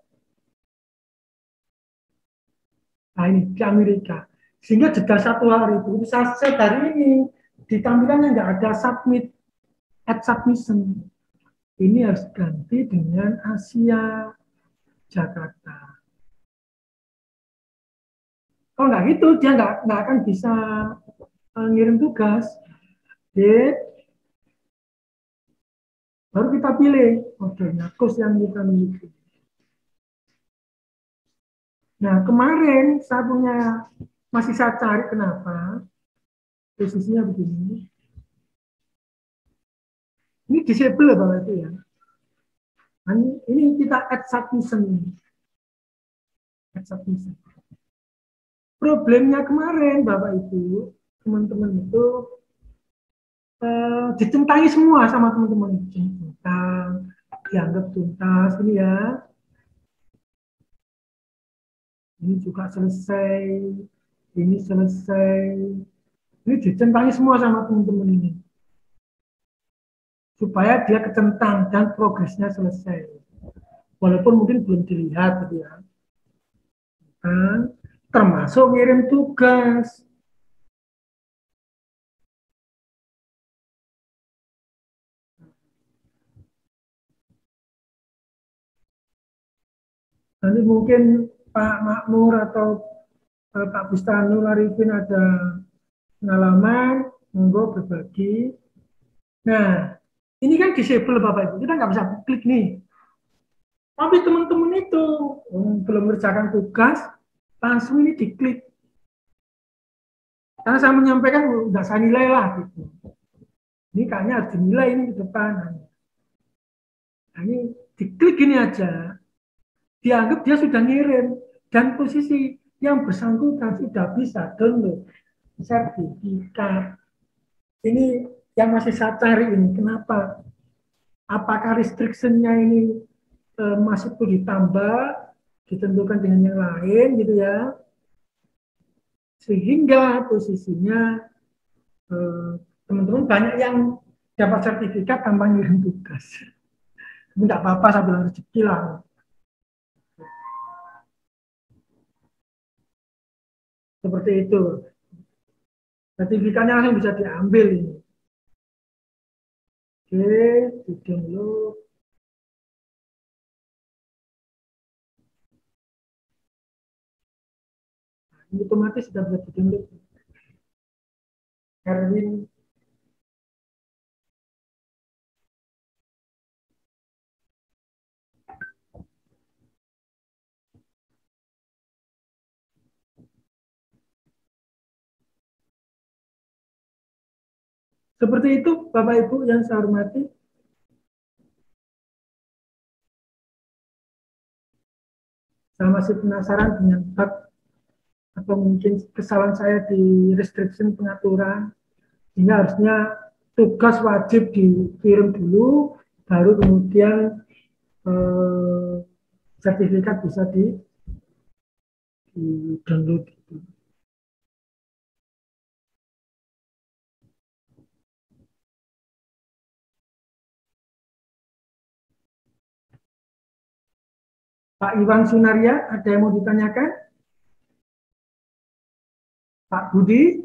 Speaker 2: nah ini di Amerika, sehingga jeda 1 hari itu saya dari ini di tampilannya nggak ada submit, add submission. Ini harus ganti dengan Asia Jakarta. Kalau nggak gitu, dia nggak akan bisa ngirim tugas. Oke. Baru kita pilih modelnya, course yang kita miliki. Nah, kemarin saya masih saya cari kenapa posisinya begini. Ini disable ya Bapak Ibu ya. Nah, ini kita add submission ini. Add submission. Problemnya kemarin Bapak Ibu, teman-teman itu dicentangi semua sama teman-teman. Centang, dianggap tuntas ini ya. Ini juga selesai, ini selesai. Ini dicentangi semua sama teman-teman ini. Supaya dia kecentang dan progresnya selesai. Walaupun mungkin belum dilihat gitu ya. Dan termasuk ngirim tugas. Nanti mungkin Pak Makmur atau Pak Bustanul Arifin ada pengalaman, monggo berbagi. Nah, ini kan disable Bapak Ibu, kita nggak bisa klik nih. Tapi teman-teman itu belum mengerjakan tugas, langsung ini diklik. Karena saya menyampaikan udah saya nilai lah gitu. Ini kayaknya harus dinilai ini ke depan. Nah, ini diklik ini aja. Dianggap dia sudah ngirim dan posisi yang bersangkutan sudah bisa download sertifikat. Ini yang masih saya cari ini, kenapa? Apakah restriction-nya ini masih perlu ditambah, ditentukan dengan yang lain gitu ya, sehingga posisinya teman-teman banyak yang dapat sertifikat tanpa ngirim tugas. Tidak apa-apa, saya bilang rezeki lah. Seperti itu. Sertifikatnya langsung bisa diambil ini. Oke, di-download. Nah, ini otomatis sudah bisa di-download. Erwin. Seperti itu, Bapak Ibu yang saya hormati. Saya masih penasaran dengan bug atau mungkin kesalahan saya di restriction pengaturan. Ini harusnya tugas wajib dikirim dulu, baru kemudian sertifikat bisa di-download. Pak Iwan Sunaria, ada yang mau ditanyakan? Pak Budi?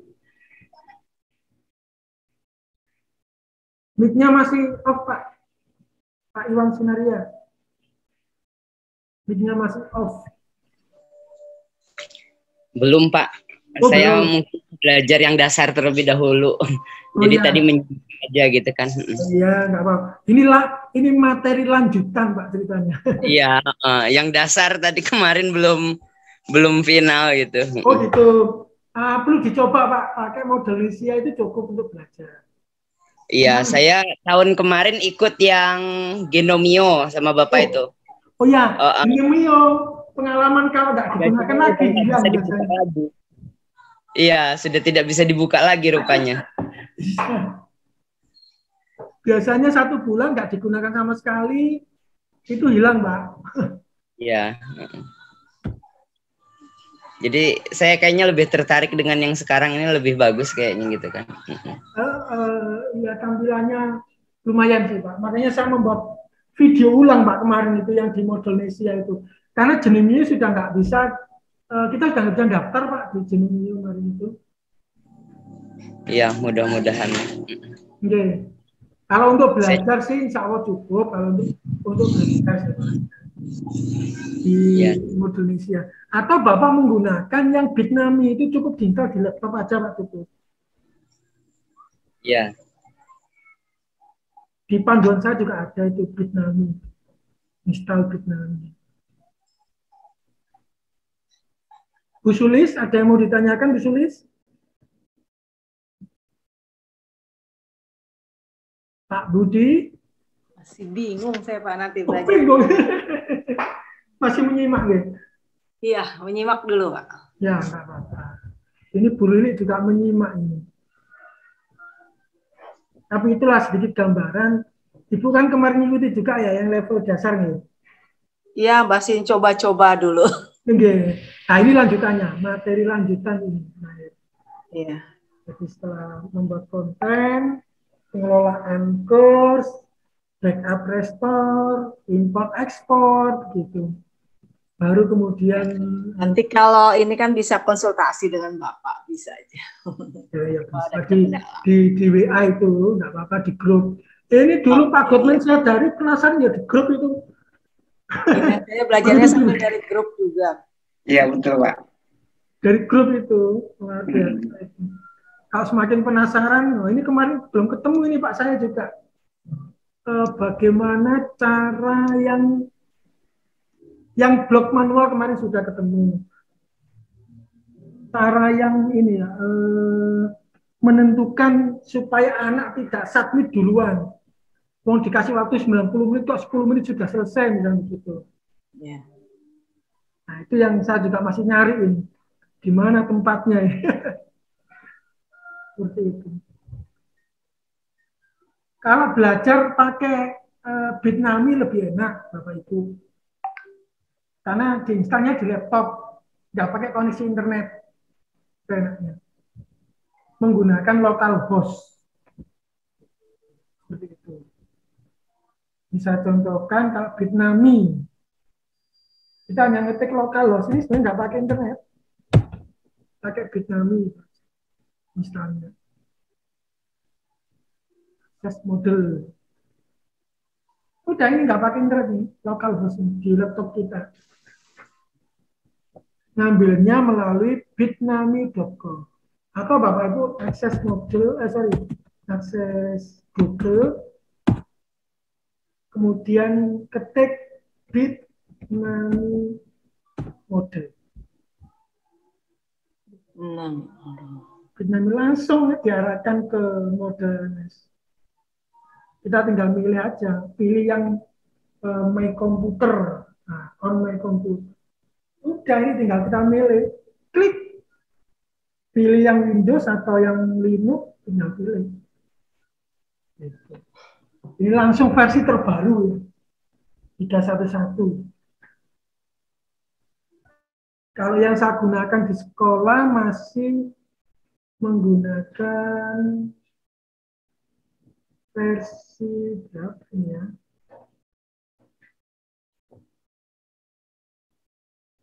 Speaker 2: Mic-nya masih off, Pak. Pak Iwan Sunaria. Mic-nya masih off.
Speaker 6: Belum, Pak.
Speaker 2: Oh,
Speaker 6: Saya
Speaker 2: belum.
Speaker 6: mungkin belajar yang dasar terlebih dahulu. Jadi
Speaker 2: iya.
Speaker 6: tadi aja gitu kan.
Speaker 2: Iya, nggak apa-apa. Ini materi lanjutan, Pak, ceritanya.
Speaker 6: Iya, yang dasar tadi kemarin belum final gitu.
Speaker 2: Oh gitu. Perlu dicoba, Pak. Pakai model Lisia itu cukup untuk belajar.
Speaker 6: Iya, saya tahun kemarin ikut yang Genomio sama Bapak itu.
Speaker 2: Oh ya, Genomio. Pengalaman kalau nggak digunakan lagi.
Speaker 6: Bisa dibuka lagi. Iya, sudah tidak bisa dibuka lagi rupanya.
Speaker 2: Biasanya 1 bulan nggak digunakan sama sekali, itu hilang, Pak.
Speaker 6: Iya. Jadi saya kayaknya lebih tertarik dengan yang sekarang ini, lebih bagus kayaknya gitu kan.
Speaker 2: Ya tampilannya lumayan sih, Pak. Makanya saya membuat video ulang, Pak, kemarin itu yang di Modelnesia itu. Karena Genomio sudah nggak bisa, kita sudah nggak bisa daftar, Pak, di Genomio kemarin itu.
Speaker 6: Iya, mudah-mudahan.
Speaker 2: Oke. Kalau untuk belajar sih insya Allah cukup. Kalau untuk belajar di Indonesia. Atau Bapak menggunakan yang Bitnami itu cukup diinstal di laptop aja Pak Tutu.
Speaker 6: Ya.
Speaker 2: Di panduan saya juga ada itu Bitnami. Install Bitnami. Bu Sulis, ada yang mau ditanyakan Bu Sulis? Pak Budi?
Speaker 7: Masih bingung saya Pak nanti
Speaker 2: Oh,
Speaker 7: belajar.
Speaker 2: bingung. Masih menyimak ya?
Speaker 7: Iya, menyimak dulu Pak.
Speaker 2: Ya, nggak apa-apa. Ini Bu Lili juga menyimak ini. Tapi itulah sedikit gambaran. Ibu kan kemarin ikuti juga ya yang level dasar nih.
Speaker 7: Iya, masih coba-coba dulu.
Speaker 2: Oke. Nah ini lanjutannya, materi lanjutan ini.
Speaker 7: Iya.
Speaker 2: Jadi setelah membuat konten, pengelolaan kurs, backup restore, import ekspor, gitu. Baru kemudian
Speaker 7: nanti kalau ini kan bisa konsultasi dengan Bapak, bisa aja.
Speaker 2: Ya, bisa. Di WA itu nggak apa-apa, di grup. Ini dulu Pak Godman saya dari penasaran ya di grup itu.
Speaker 7: Ya, saya belajarnya sampai dari grup juga.
Speaker 3: Iya betul Pak.
Speaker 2: Dari grup itu. Kalau semakin penasaran, oh, ini kemarin belum ketemu ini Pak saya juga. Bagaimana cara yang blok manual kemarin sudah ketemu. Cara yang ini ya, menentukan supaya anak tidak submit duluan. Mau dikasih waktu 90 menit kok 10 menit sudah selesai misalnya gitu.
Speaker 7: Ya.
Speaker 2: Nah, itu yang saya juga masih nyari ini. Di mana tempatnya ya. Seperti itu. Kalau belajar pakai Bitnami lebih enak, Bapak Ibu. Karena diinstalnya di laptop, nggak pakai koneksi internet. Enaknya. Menggunakan localhost. Seperti itu. Bisa contohkan kalau Bitnami, kita hanya ngetik localhost ini sebenarnya nggak pakai internet, pakai Bitnami misalnya. Akses model. Udah ini nggak pakai internet nih, localhost di laptop kita. Ngambilnya melalui bitnami.com. Atau Bapak Ibu akses model, akses Google. Kemudian ketik Bitnami model. Bitnami langsung diarahkan ke model LMS. Kita tinggal milih aja, pilih yang My Computer, nah, on My Computer. Udah ini tinggal kita milih, klik, pilih yang Windows atau yang Linux, tinggal pilih. Gitu. Ini langsung versi terbaru, 3.1.1. Kalau yang saya gunakan di sekolah masih menggunakan versi berapa ini ya?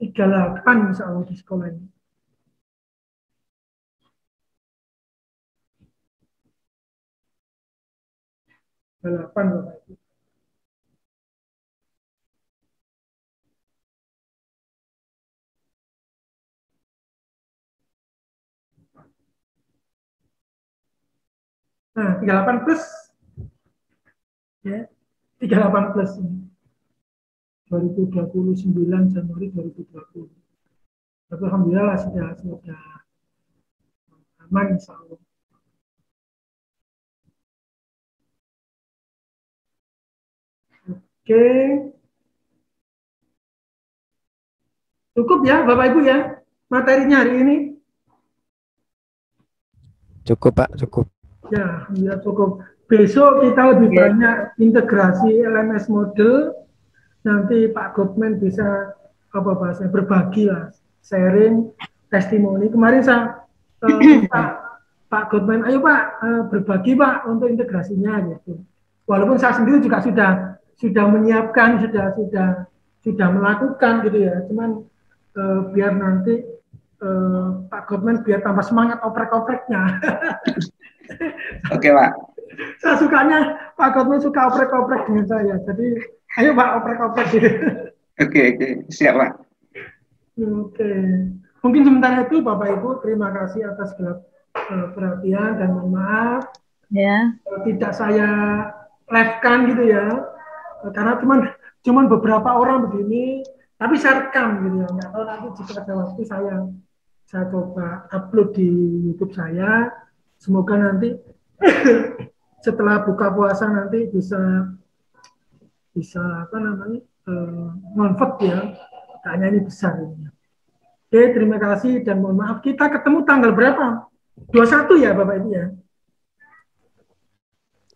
Speaker 2: 38 insya Allah di sekolah ini. Bapak Ibu. Nah, 38 plus ya, 38 plus ini 2029 Januari 2020. Tapi alhamdulillah sudah aman insya Allah. Oke. Cukup ya Bapak Ibu ya materinya hari ini?
Speaker 5: Cukup Pak, cukup.
Speaker 2: Ya, cukup. Besok kita lebih banyak integrasi LMS model. Nanti Pak Godman bisa berbagi lah, sharing testimoni. Kemarin saya Pak Godman, ayo Pak berbagi Pak untuk integrasinya gitu. Walaupun saya sendiri juga sudah menyiapkan, sudah melakukan gitu ya. Cuman biar nanti Pak Godman biar tambah semangat oprek-opreknya.
Speaker 3: Oke, Pak.
Speaker 2: Saya sukanya Pak Gotno suka oprek-oprek dengan saya. Jadi ayo Pak oprek-oprek gitu.
Speaker 3: Oke, siap, Pak.
Speaker 2: Oke. Mungkin sementara itu Bapak Ibu terima kasih atas segala perhatian dan mohon maaf
Speaker 8: Ya.
Speaker 2: tidak saya live-kan gitu ya. Karena cuman beberapa orang begini, tapi saya rekam gitu ya. Nggak tahu nanti jika ada waktu saya coba upload di YouTube saya. Semoga nanti setelah buka puasa nanti bisa apa namanya ngonvert ya, kayaknya ini besar ini. Oke, terima kasih dan mohon maaf. Kita ketemu tanggal berapa? 21 ya Bapak Ibu ya?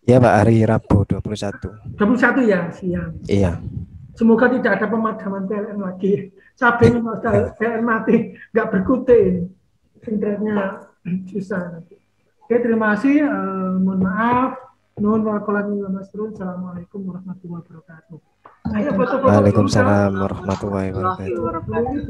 Speaker 5: Ya Pak, hari Rabu 21.
Speaker 2: 21 ya, siang.
Speaker 5: Iya.
Speaker 2: Semoga tidak ada pemadaman PLN lagi. Saya bingung kalau PLN mati, nggak berkutik ini. Internetnya susah nanti. Oke, terima kasih. Mohon maaf. Nuhun wa Assalamualaikum warahmatullahi wabarakatuh.
Speaker 5: Waalaikumsalam warahmatullahi wabarakatuh.